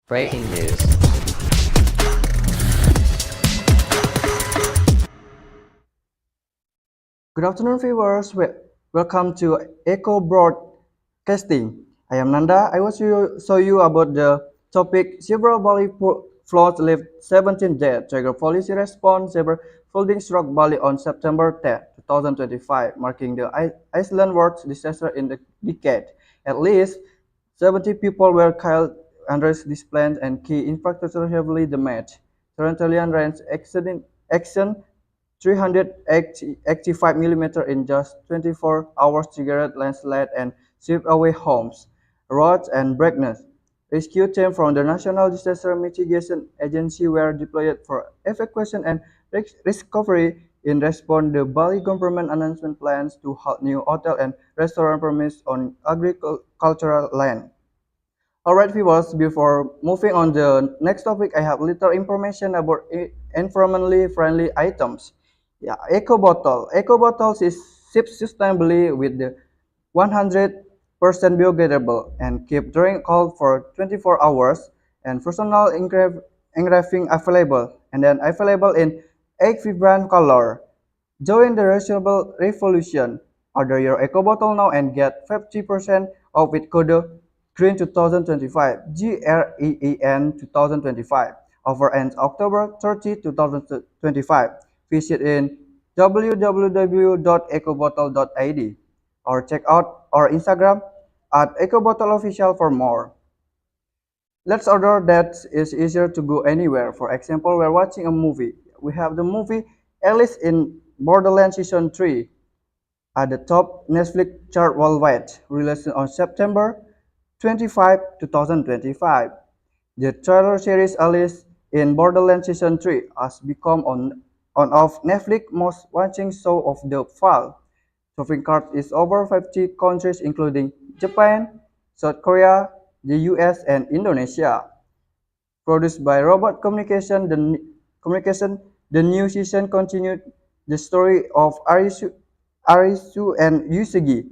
Breaking news. Good afternoon, viewers. Welcome to Echo Broadcasting. I am Nanda. I will show you about the topic several Bali floods left 17 dead. Trigger policy response. Several flooding struck Bali on September 10, 2025, marking the Iceland worst disaster in the decade. At least 70 people were killed, hundreds displaced, and key infrastructure heavily damaged. Torrential rains exceeding 385 mm in just 24 hours triggered landslide and swept away homes, roads, and bridges. Rescue teams from the National Disaster Mitigation Agency were deployed for evacuation and recovery. In response, the Bali government announced plans to halt new hotel and restaurant permits on agricultural land. Alright viewers, before moving on the next topic, I have little information about environmentally friendly items. Yeah, Eco Bottle. Eco Bottles is shipped sustainably with the 100% biodegradable and keep drink cold for 24 hours and personal engraving available and then available in 8 vibrant color. Join the reusable revolution. Order your Eco Bottle now and get 50% off with code GREEN 2025, GREEN 2025. Offer ends October 30, 2025. Visit in www.ecobottle.id or check out our Instagram at ecobottleofficial for more. Let's order that is easier to go anywhere. For example, we're watching a movie. We have the movie Alice in Borderland Season 3 at the top Netflix chart worldwide, released on September 25, 2025. The trailer series Alice in Borderland Season 3 has become on of Netflix most watching show of the fall. Shopping cart is over 50 countries including Japan, South Korea, the US, and Indonesia. Produced by Robot Communication, the new season continued the story of Arisu and Usagi,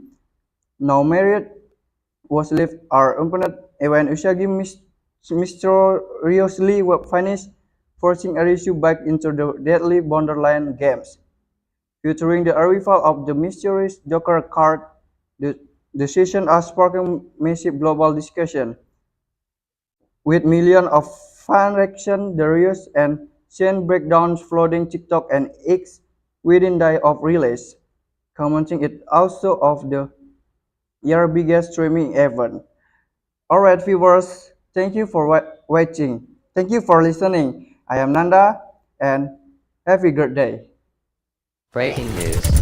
now married, was left our opponent when Usagi mysteriously vanished, forcing Arisu back into the deadly Borderland games. Featuring the arrival of the mysterious Joker card, the, the season has sparked massive global discussion, with millions of fan reactions, reviews, and scene breakdowns flooding TikTok and X within days of release, commenting it also of the year's biggest streaming event. Alright, viewers, thank you for watching. Thank you for listening. I am Nanda, and have a good day. Breaking news.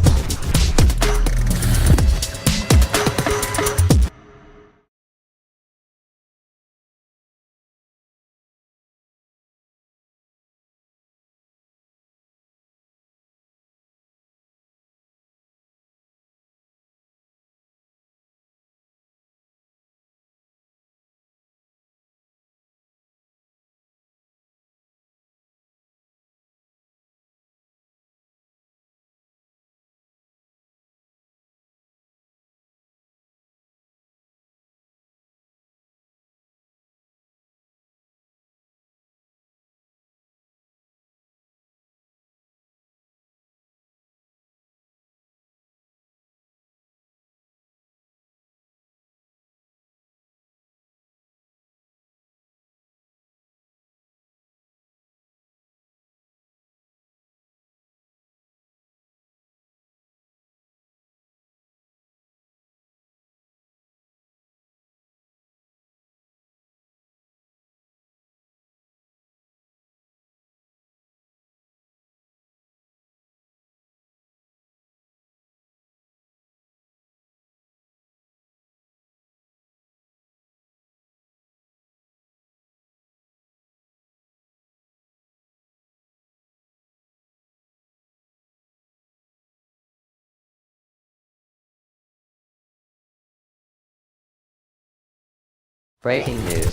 Breaking news.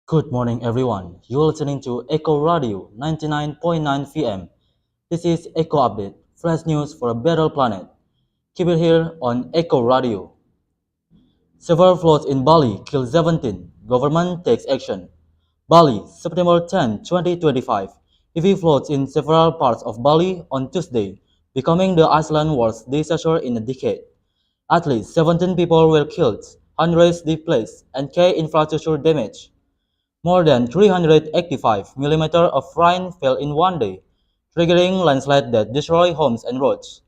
Good morning, everyone. You're listening to Echo Radio 99.9 FM. This is Echo Update, fresh news for a better planet. Keep it here on Echo Radio. Several floods in Bali kill 17. Government takes action. Bali, September 10, 2025. Heavy floods in several parts of Bali on Tuesday, becoming the island's worst disaster in a decade. At least 17 people were killed, hundreds displaced, and key infrastructure damaged. More than 385 millimeters of rain fell in one day, triggering landslides that destroy homes and roads.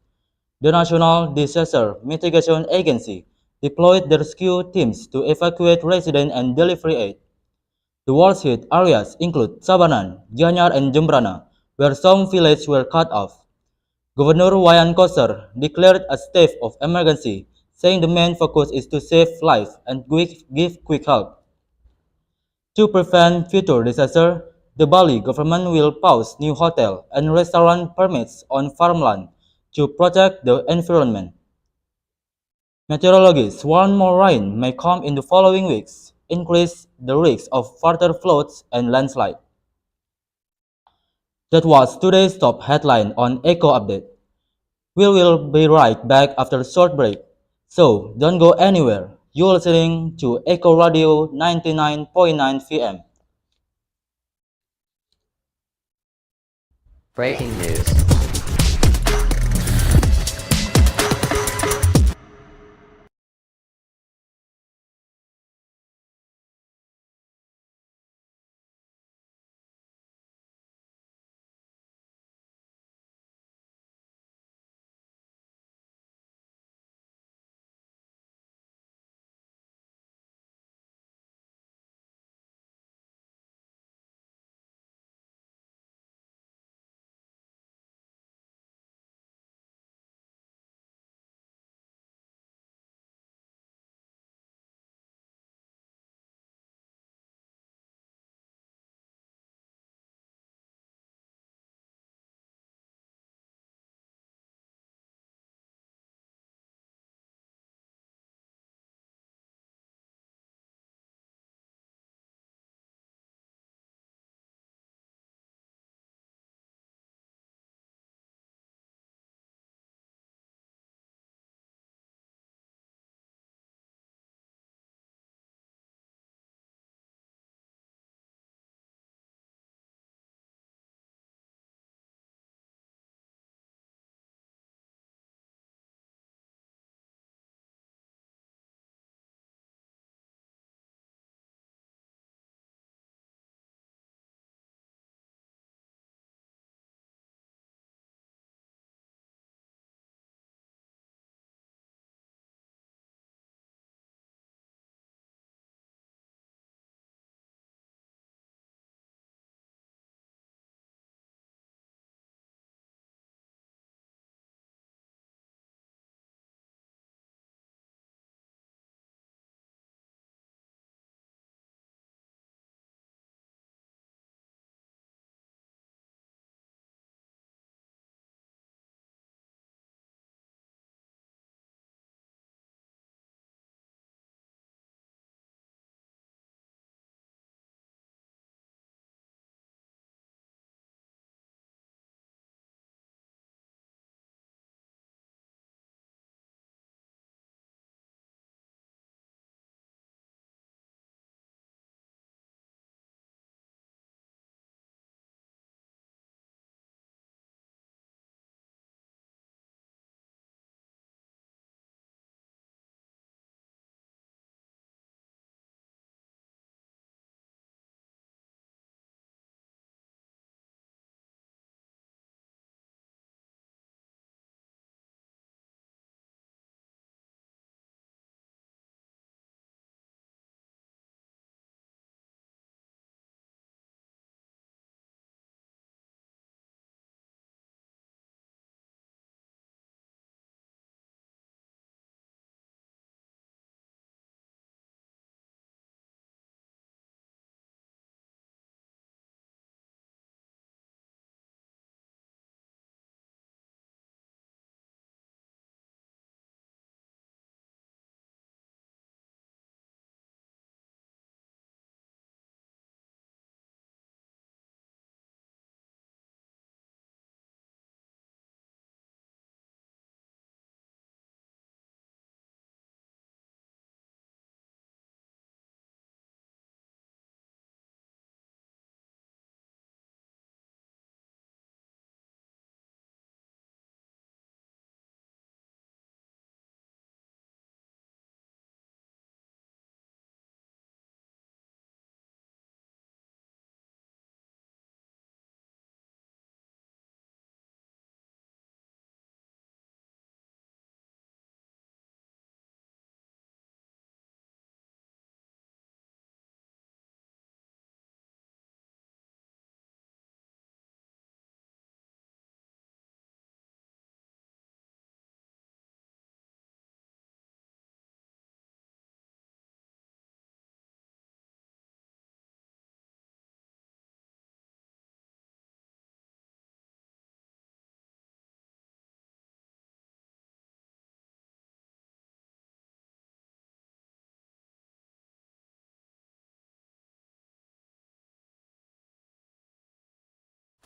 The National Disaster Mitigation Agency deployed the rescue teams to evacuate residents and deliver aid. The worst hit areas include Sabanan, Gianyar, and Jembrana, where some villages were cut off. Governor Wayan Koster declared a state of emergency, saying the main focus is to save lives and give quick help. To prevent future disasters, the Bali government will pause new hotel and restaurant permits on farmland to protect the environment. Meteorologists warn more rain may come in the following weeks, increase the risk of further floods and landslides. That was today's top headline on Echo Update. We will be right back after a short break, so don't go anywhere. You're listening to Echo Radio 99.9 FM. Breaking news.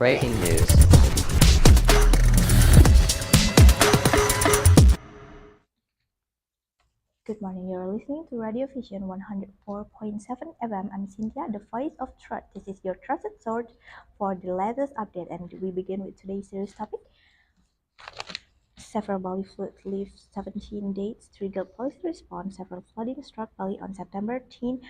Breaking news. Good morning, you're listening to Radio Vision 104.7 FM. I'm Cynthia, the voice of truth. This is your trusted source for the latest update, and we begin with today's serious topic. Several Bali flood leaves 17 days triggered police response. Several flooding struck Bali on September 10,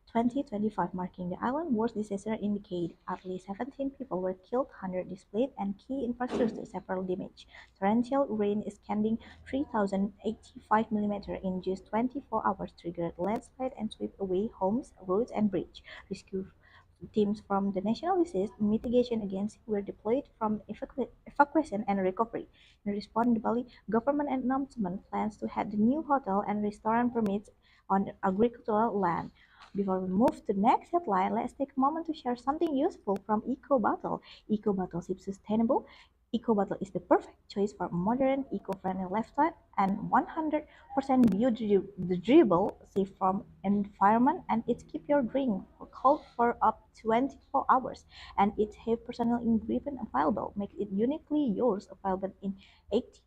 2025, marking the island's worst disaster in decade. At least 17 people were killed, 100 displaced, and key infrastructure several damaged. Torrential rain exceeding 3,085 mm in just 24 hours triggered landslide and swept away homes, roads, and bridges. Rescue teams from the National Disaster Mitigation Agency were deployed from evacuation and recovery. In response, the Bali government announced plans to have the new hotel and restaurant permits on agricultural land. Before we move to the next headline, let's take a moment to share something useful from EcoBottle. EcoBottle is sustainable. EcoBottle is the perfect choice for modern, eco-friendly lifestyle and 100% biodegradable, safe from environment, and it keeps your drink cold for up to 24 hours. And it has personal ingredient available, make it uniquely yours, available in 8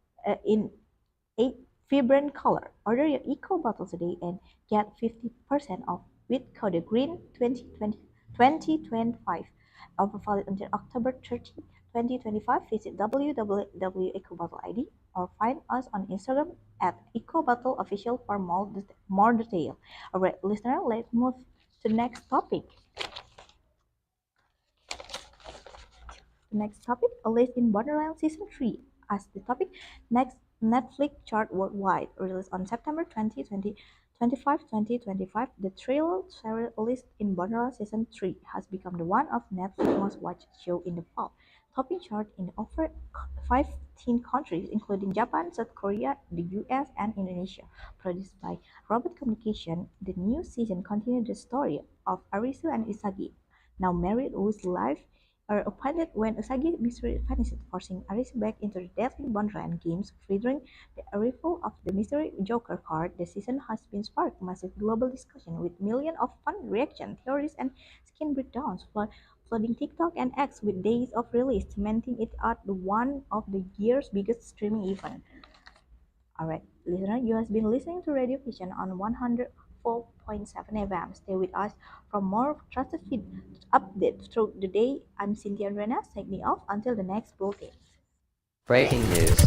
vibrant color. Order your eco bottle today and get 50% off with code GREEN 2025. Offer valid until October 30, 2025. Visit www.ecobottle.id or find us on Instagram at EcoBottleOfficial for more detail. Alright, listener, let's move to the next topic. Next topic, Alice in Borderland Season 3. As the topic, next Netflix chart worldwide. Released on September 2025, the thriller series Alice in Borderland Season 3 has become the one of Netflix's most watched show in the fall, topping chart in over 15 countries, including Japan, South Korea, the US, and Indonesia. Produced by Robot Communication, the new season continued the story of Arisu and Isagi, now married, whose life are appointed when Usagi mystery vanishes, forcing Arisu back into the deadly Borderland games. Featuring the arrival of the mystery Joker card, the season has been sparked massive global discussion with millions of fan reaction, theories, and skin breakdowns, flooding TikTok and X with days of release, cementing it as one of the year's biggest streaming events. Alright, listener, you have been listening to Radio Vision on 104.7 FM. Stay with us for more trusted feed updates through the day. I'm Cynthia Rena, signing off until the next bulletin. Breaking news.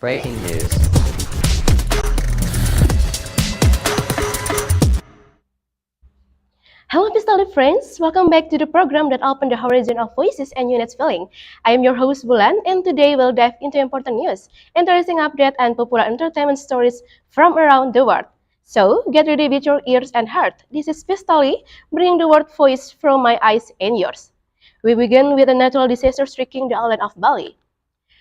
Breaking news. Hello, Pistol friends! Welcome back to the program that opened the horizon of voices and units feeling. I am your host Bulan, and today we'll dive into important news, interesting updates, and popular entertainment stories from around the world. So, get ready with your ears and heart. This is Pistoli, bringing the world voice from my eyes and yours. We begin with a natural disaster striking the island of Bali.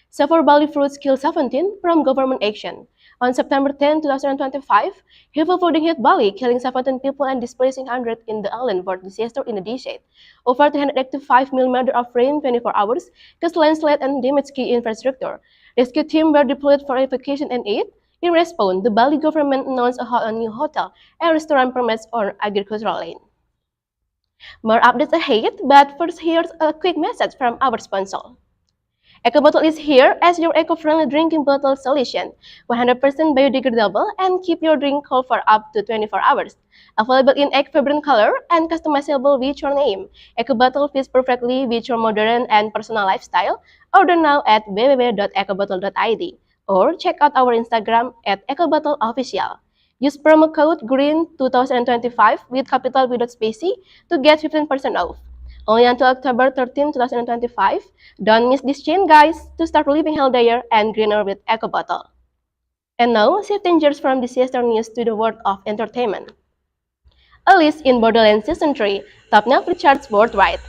Several Bali fruits killed 17 from government action. On September 10, 2025, heavy flooding hit Bali, killing 17 people and displacing hundreds in the island for disaster in a decade. Over 385 mm of rain 24 hours caused landslide and damaged key infrastructure. Rescue teams were deployed for evacuation and aid. In response, the Bali government announced a new hotel and restaurant permits on agricultural land. More updates ahead, but first here's a quick message from our sponsor. Eco Bottle is here as your eco-friendly drinking bottle solution, 100% biodegradable and keep your drink cold for up to 24 hours. Available in egg vibrant color and customizable with your name, Eco Bottle fits perfectly with your modern and personal lifestyle. Order now at www.ecobottle.id or check out our Instagram at EcoBottleOfficial. Use promo code GREEN2025 with capital without spacey to get 15% off. Only until October 13, 2025. Don't miss this chance, guys, to start living healthier and greener with Eco Bottle. And now, shifting gears from disaster news to the world of entertainment. Alice in Borderland Season 3, top Netflix charts worldwide.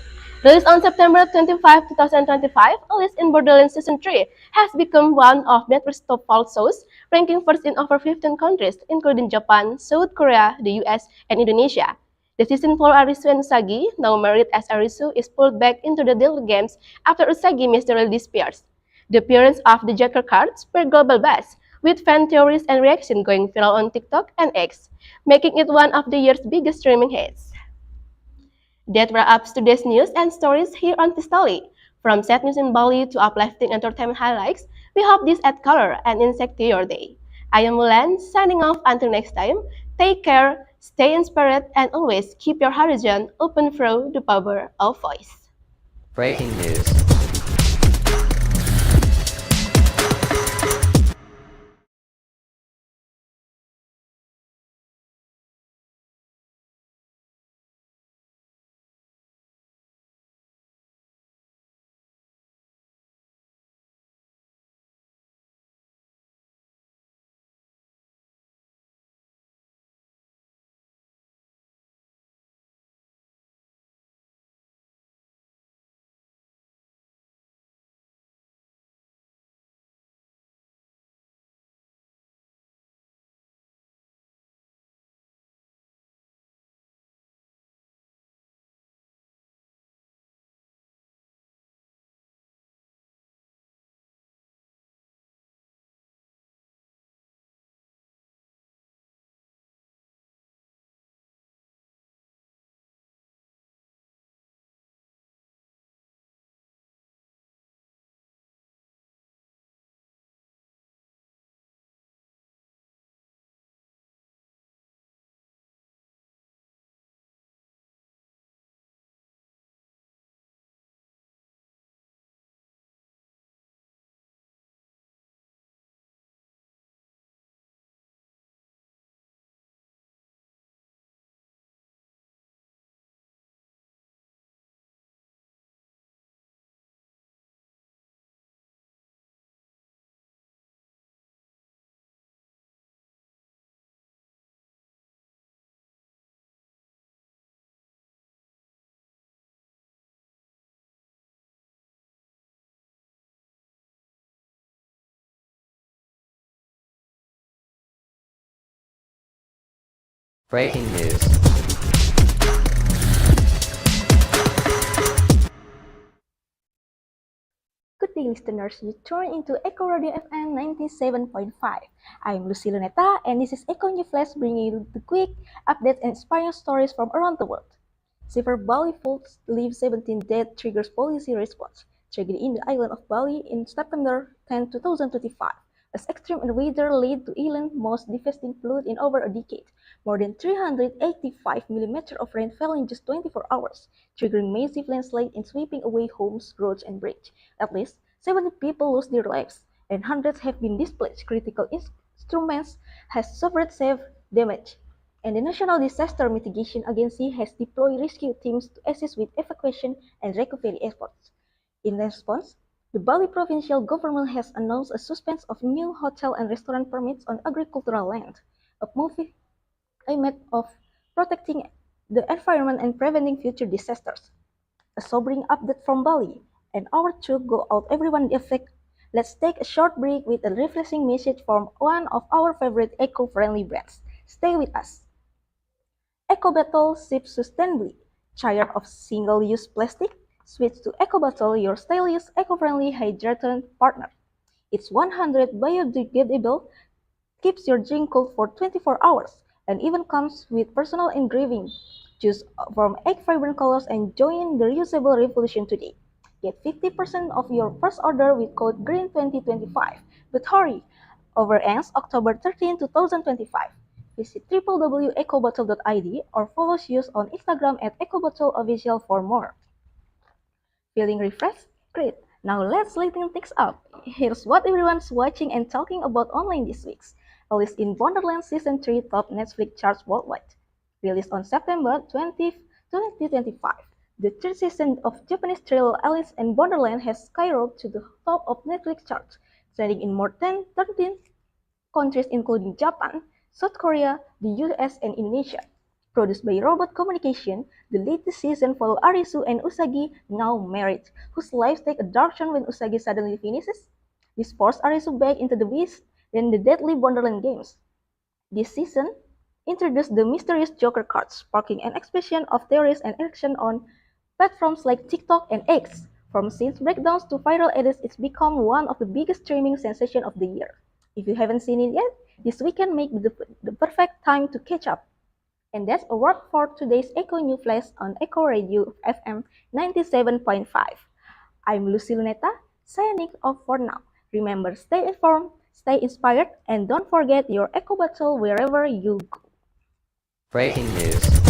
Released on September 25, 2025, Alice in Borderland Season 3 has become one of Netflix's top fall shows, ranking first in over 15 countries, including Japan, South Korea, the US, and Indonesia. The season 4 Arisu and Usagi, now married as Arisu, is pulled back into the Deadly Games after Usagi mysteriously disappears. The appearance of the Joker card spread global buzz, with fan theories and reactions going viral on TikTok and X, making it one of the year's biggest streaming hits. That wraps today's news and stories here on Pistoli. From sad news in Bali to uplifting entertainment highlights, we hope this adds color and insight to your day. I am Mulan, signing off until next time. Take care, stay inspired, and always keep your horizon open through the power of voice. Breaking news. Breaking news. Good day, listeners. You tune into Echo Radio FM 97.5. I'm Lucy Luneta, and this is Echo New Flash bringing you the quick updates and inspiring stories from around the world. Severe Bali faults leave 17 dead triggers policy response. Tragedy in the island of Bali in September 10, 2025. As extreme weather led to island's most devastating flood in over a decade. More than 385 mm of rain fell in just 24 hours, triggering massive landslides and sweeping away homes, roads, and bridges. At least 70 people lost their lives, and hundreds have been displaced. Critical instruments has suffered severe damage, and the National Disaster Mitigation Agency has deployed rescue teams to assist with evacuation and recovery efforts. In response, the Bali provincial government has announced a suspension of new hotel and restaurant permits on agricultural land, a move aimed of protecting the environment and preventing future disasters. A sobering update from Bali, and our troops go out everyone affected. Let's take a short break with a refreshing message from one of our favorite eco-friendly brands. Stay with us. EcoBottle ships sustainably. Tired of single-use plastic? Switch to EcoBottle, your style-use eco-friendly hydrating partner. It's 100 biodegradable, keeps your drink cold for 24 hours, and even comes with personal engraving. Choose from 8 vibrant colors and join the reusable revolution today. Get 50% off your first order with code GREEN2025. But hurry! Over ends October 13, 2025. Visit www.ecobottle.id or follow us on Instagram at EcoBottleOfficial for more. Feeling refreshed? Great! Now let's lighten things up. Here's what everyone's watching and talking about online this week. Alice in Wonderland Season 3 top Netflix charts worldwide. Released on September 20, 2025. The third season of Japanese thriller Alice in Wonderland has skyrocketed to the top of Netflix charts, trending in more than 13 countries including Japan, South Korea, the US, and Indonesia. Produced by Robot Communication, the latest season follows Arisu and Usagi, now married, whose lives take a dark turn when Usagi suddenly finishes. This forces Arisu back into the beast and the deadly Wonderland games. This season introduced the mysterious Joker cards, sparking an explosion of theories and action on platforms like TikTok and X. From scenes breakdowns to viral edits, it's become one of the biggest streaming sensations of the year. If you haven't seen it yet, this weekend may be the perfect time to catch up. And that's a wrap for today's Echo New Flash on Echo Radio FM 97.5. I'm Lucy Luneta, signing off for now. Remember, stay informed, stay inspired, and don't forget your Echo Bottle wherever you go. Breaking news.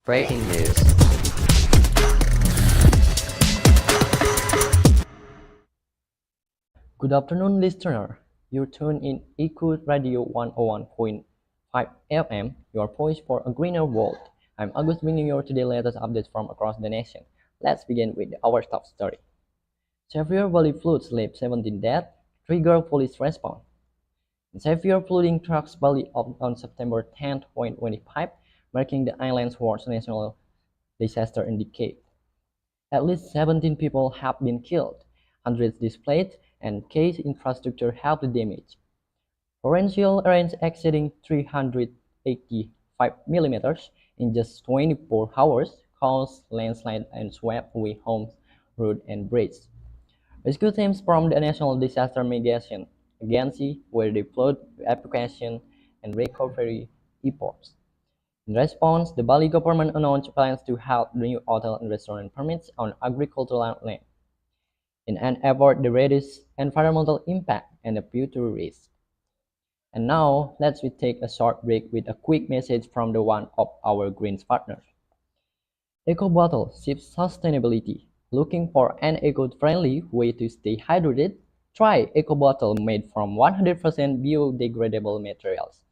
Breaking news. Good afternoon, listener. You tune in Eco Radio 101.5 FM, your voice for a greener world. I'm Agus bringing you today's latest updates from across the nation. Let's begin with our top story. Severe valley floods left 17 dead, trigger police response. Severe flooding struck Bali on September 10, 2025, marking the island's worst national disaster in decades. At least 17 people have been killed, hundreds displaced, and key infrastructure heavily damaged. Torrential rains exceeding 385 millimeters in just 24 hours caused landslides and swept away homes, roads, and bridges. Rescue teams from the National Disaster Mitigation Agency were deployed to evacuation and recovery efforts. In response, the Bali government announced plans to help renew hotel and restaurant permits on agricultural land in an effort to reduce environmental impact and the future risk. And now, let's take a short break with a quick message from the one of our Greens partners. EcoBottle ships sustainability. Looking for an eco-friendly way to stay hydrated? Try EcoBottle made from 100% biodegradable materials.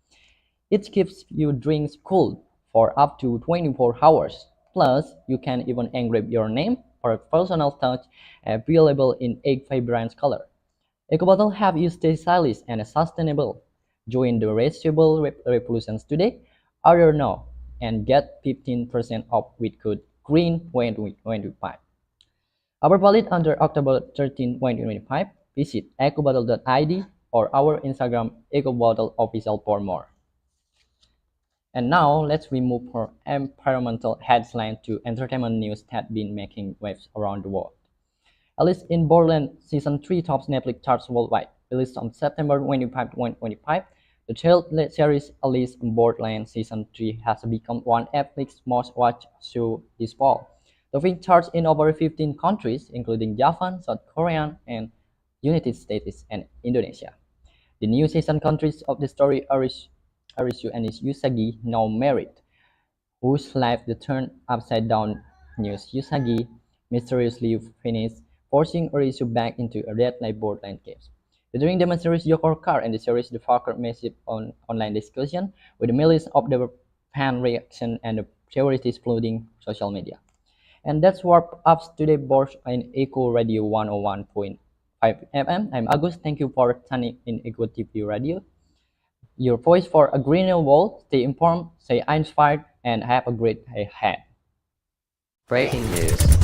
It keeps your drinks cool for up to 24 hours. Plus, you can even engrave your name for a personal touch, available in egg vibrant color. EcoBottle have you stay stylish and sustainable. Join the reusable revolutions today. Order now and get 15% off with code GREEN2025. Our valid under October 13, 2025. Visit ecobottle.id or our Instagram ecobottle for more. And now let's move from environmental headlines to entertainment news that have been making waves around the world. Alice in Borderland Season 3 tops Netflix charts worldwide. Released on September 25, 2025, the child series Alice in Borderland Season 3 has become one of Netflix's most watched shows this fall. The film charts in over 15 countries, including Japan, South Korea, and United States and Indonesia. The new season consists of the story Arisu and his Usagi, now married, whose life turned upside down. News Usagi mysteriously vanished, forcing Arisu back into a red light Borderland caves. During the series Yoko Car and the series the sparked massive online discussion, with millions of the fan reaction and the theories flooding social media. And that's what up today board in Eco Radio 101.5 FM. I'm Agus. Thank you for tuning in Eco TV Radio. Your voice for a greener world. Stay informed, stay inspired, and have a great day ahead. Breaking news.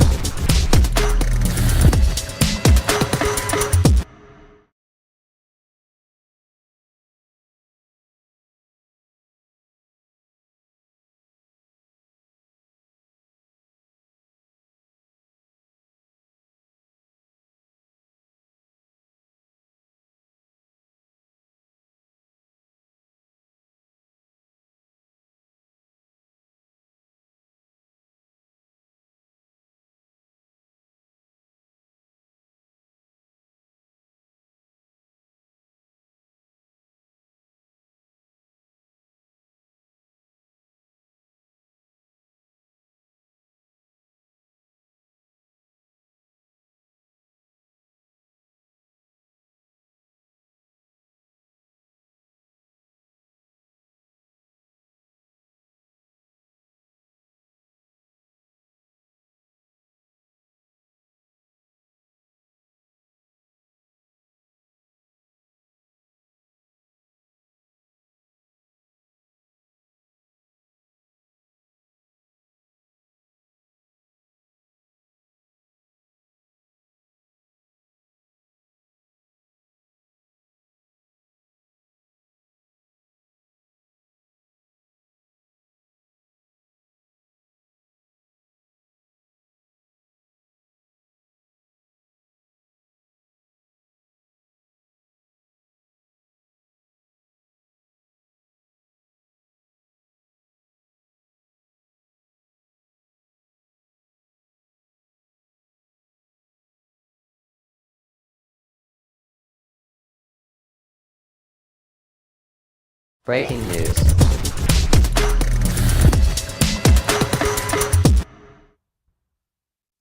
Breaking news.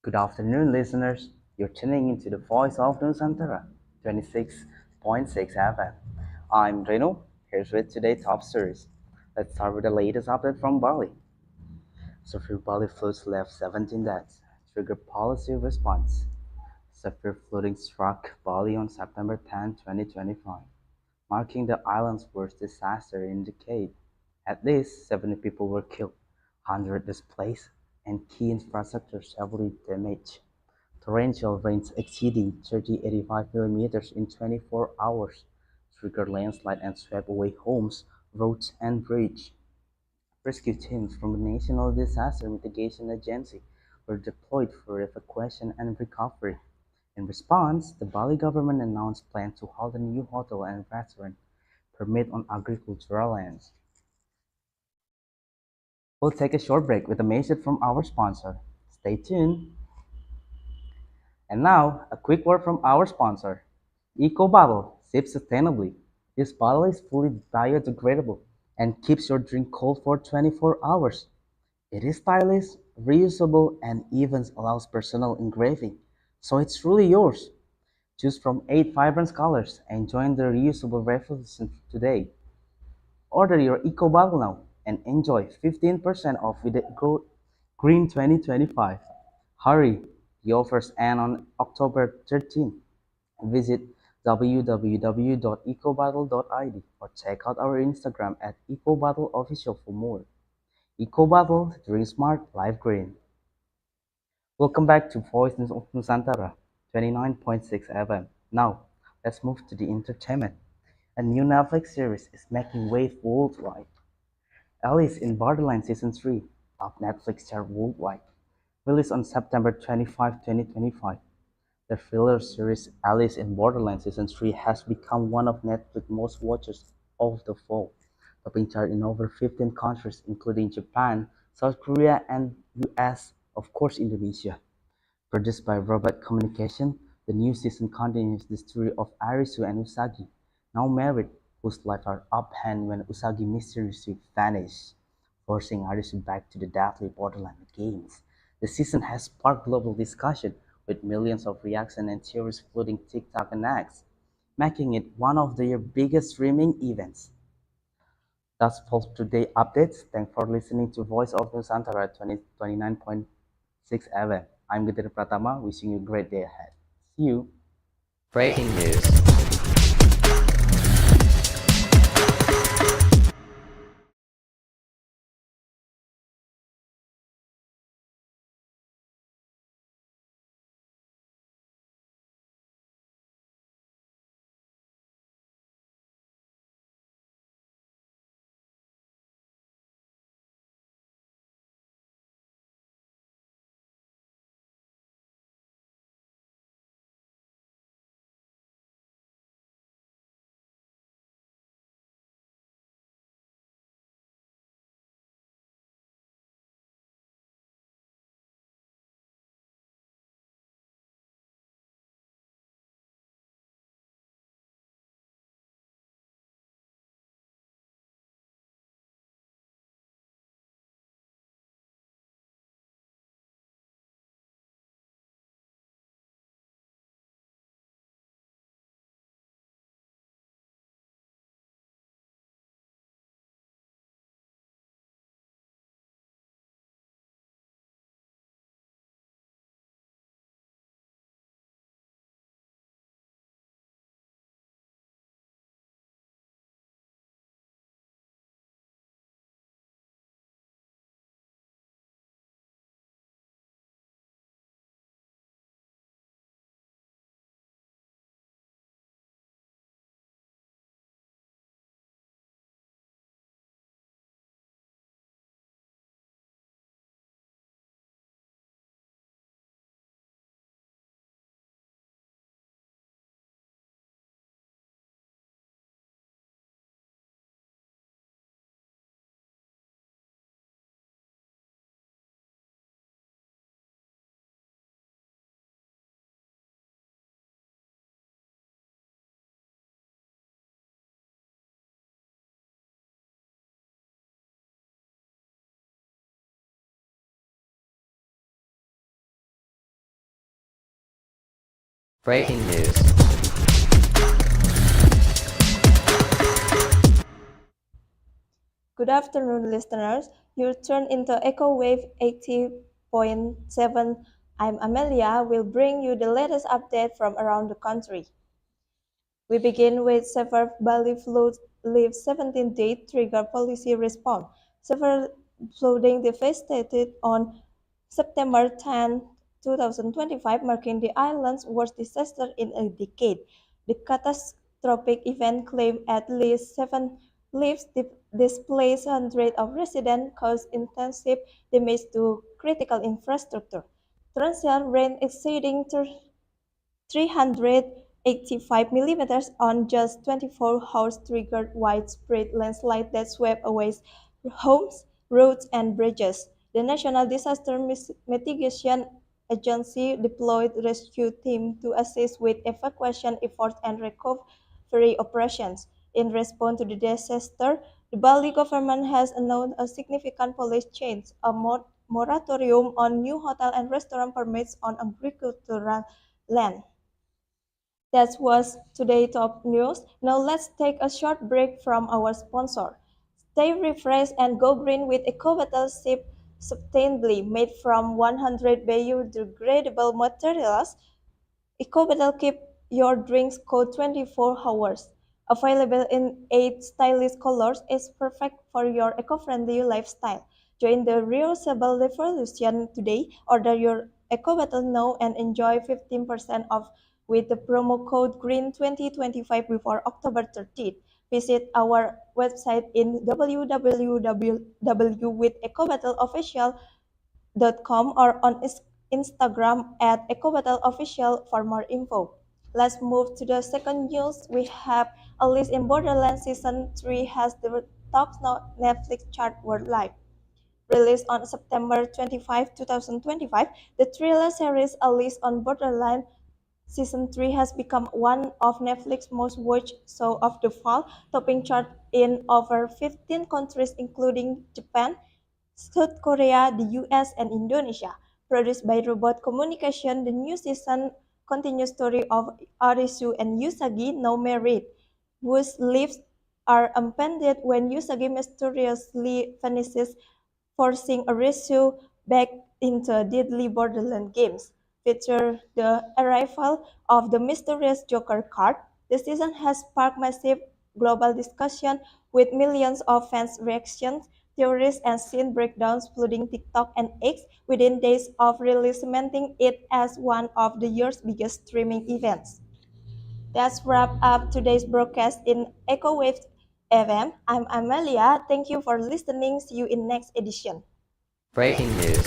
Good afternoon, listeners. You're tuning into the voice of Nusantara, 26.6 FM. I'm Reno, here's with today's top stories. Let's start with the latest update from Bali. Severe Bali floods left 17 deaths, trigger policy response. Severe flooding struck Bali on September 10, 2025, marking the island's worst disaster in a decade. At least 70 people were killed, 100 displaced, and key infrastructure severely damaged. Torrential rains exceeding 30-85 millimeters in 24 hours triggered landslide and swept away homes, roads, and bridges. Rescue teams from the National Disaster Mitigation Agency were deployed for evacuation and recovery. In response, the Bali government announced plans to halt a new hotel and restaurant permit on agricultural lands. We'll take a short break with a message from our sponsor. Stay tuned. And now, a quick word from our sponsor. Eco Bottle, sip sustainably. This bottle is fully biodegradable and keeps your drink cold for 24 hours. It is stylish, reusable, and even allows personal engraving, so it's truly yours. Choose from 8 vibrant colors and join the reusable revolution today. Order your Eco Bottle now and enjoy 15% off with the code GREEN 2025. Hurry, the offers end on October 13th. Visit www.ecobottle.id or check out our Instagram at EcoBottleOfficial for more. EcoBottle, drink smart, live green. Welcome back to Voice of Nusantara, 29.6 FM. Now, let's move to the entertainment. A new Netflix series is making waves worldwide. Alice in Borderland Season 3, top Netflix chart worldwide. Released on September 25, 2025. The thriller series Alice in Borderland Season 3 has become one of Netflix's most watched of the fall, topping chart in over 15 countries including Japan, South Korea, and US, of course Indonesia. Produced by Robert Communication, the new season continues the story of Arisu and Usagi, now married, whose lives are upended when Usagi mysteriously vanishes, forcing Arisu back to the deadly Borderland games. The season has sparked global discussion, with millions of reactions and theories flooding TikTok and X, making it one of their biggest streaming events. That's for today updates. Thanks for listening to Voice of Nusantara 2029.6 FM. I'm Gudira Pratama, wishing you a great day ahead. See you. Breaking news. Breaking news. Good afternoon, listeners. You turn into Echo Wave 80.7. I'm Amelia. Will bring you the latest update from around the country. We begin with severe Bali flood leaves 17-day trigger policy response. Severe flooding devastated on September 10, 2025, marking the island's worst disaster in a decade. The catastrophic event claimed at least 7 lives, displaced hundreds of residents, caused intensive damage to critical infrastructure. Torrential rain exceeding 385 millimeters on just 24 hours triggered widespread landslides that swept away homes, roads, and bridges. The National Disaster Mitigation Agency deployed rescue teams to assist with evacuation efforts and recovery operations. In response to the disaster, the Bali government has announced a significant policy change, a moratorium on new hotel and restaurant permits on agricultural land. That was today's top news. Now let's take a short break from our sponsor. Stay refreshed and go green with EcoBottle Sip sustainably made from 100 biodegradable materials. EcoBottle keep your drinks cold 24 hours. Available in 8 stylish colors, it's perfect for your eco-friendly lifestyle. Join the reusable revolution today. Order your EcoBottle now and enjoy 15% off with the promo code GREEN2025 before October 13th. Visit our website in www.withecobottle.official.com or on Instagram at EcoBattleOfficial for more info. Let's move to the second news. We have Alice in Borderland Season 3 has the top Netflix chart worldwide. Released on September 25, 2025, the thriller series Alice on Borderland Season 3 has become one of Netflix's most watched shows of the fall, topping charts in over 15 countries including Japan, South Korea, the US, and Indonesia. Produced by Robot Communication, the new season continues the story of Arisu and Usagi, now married, whose lives are upended when Usagi mysteriously vanishes, forcing Arisu back into deadly Borderland games. Feature the arrival of the mysterious Joker card. The season has sparked massive global discussion with millions of fans' reactions, theories, and scene breakdowns flooding TikTok and X within days of release, cementing it as one of the year's biggest streaming events. That's wrap up today's broadcast in Echo Wave FM. I'm Amelia. Thank you for listening. See you in next edition. Breaking news.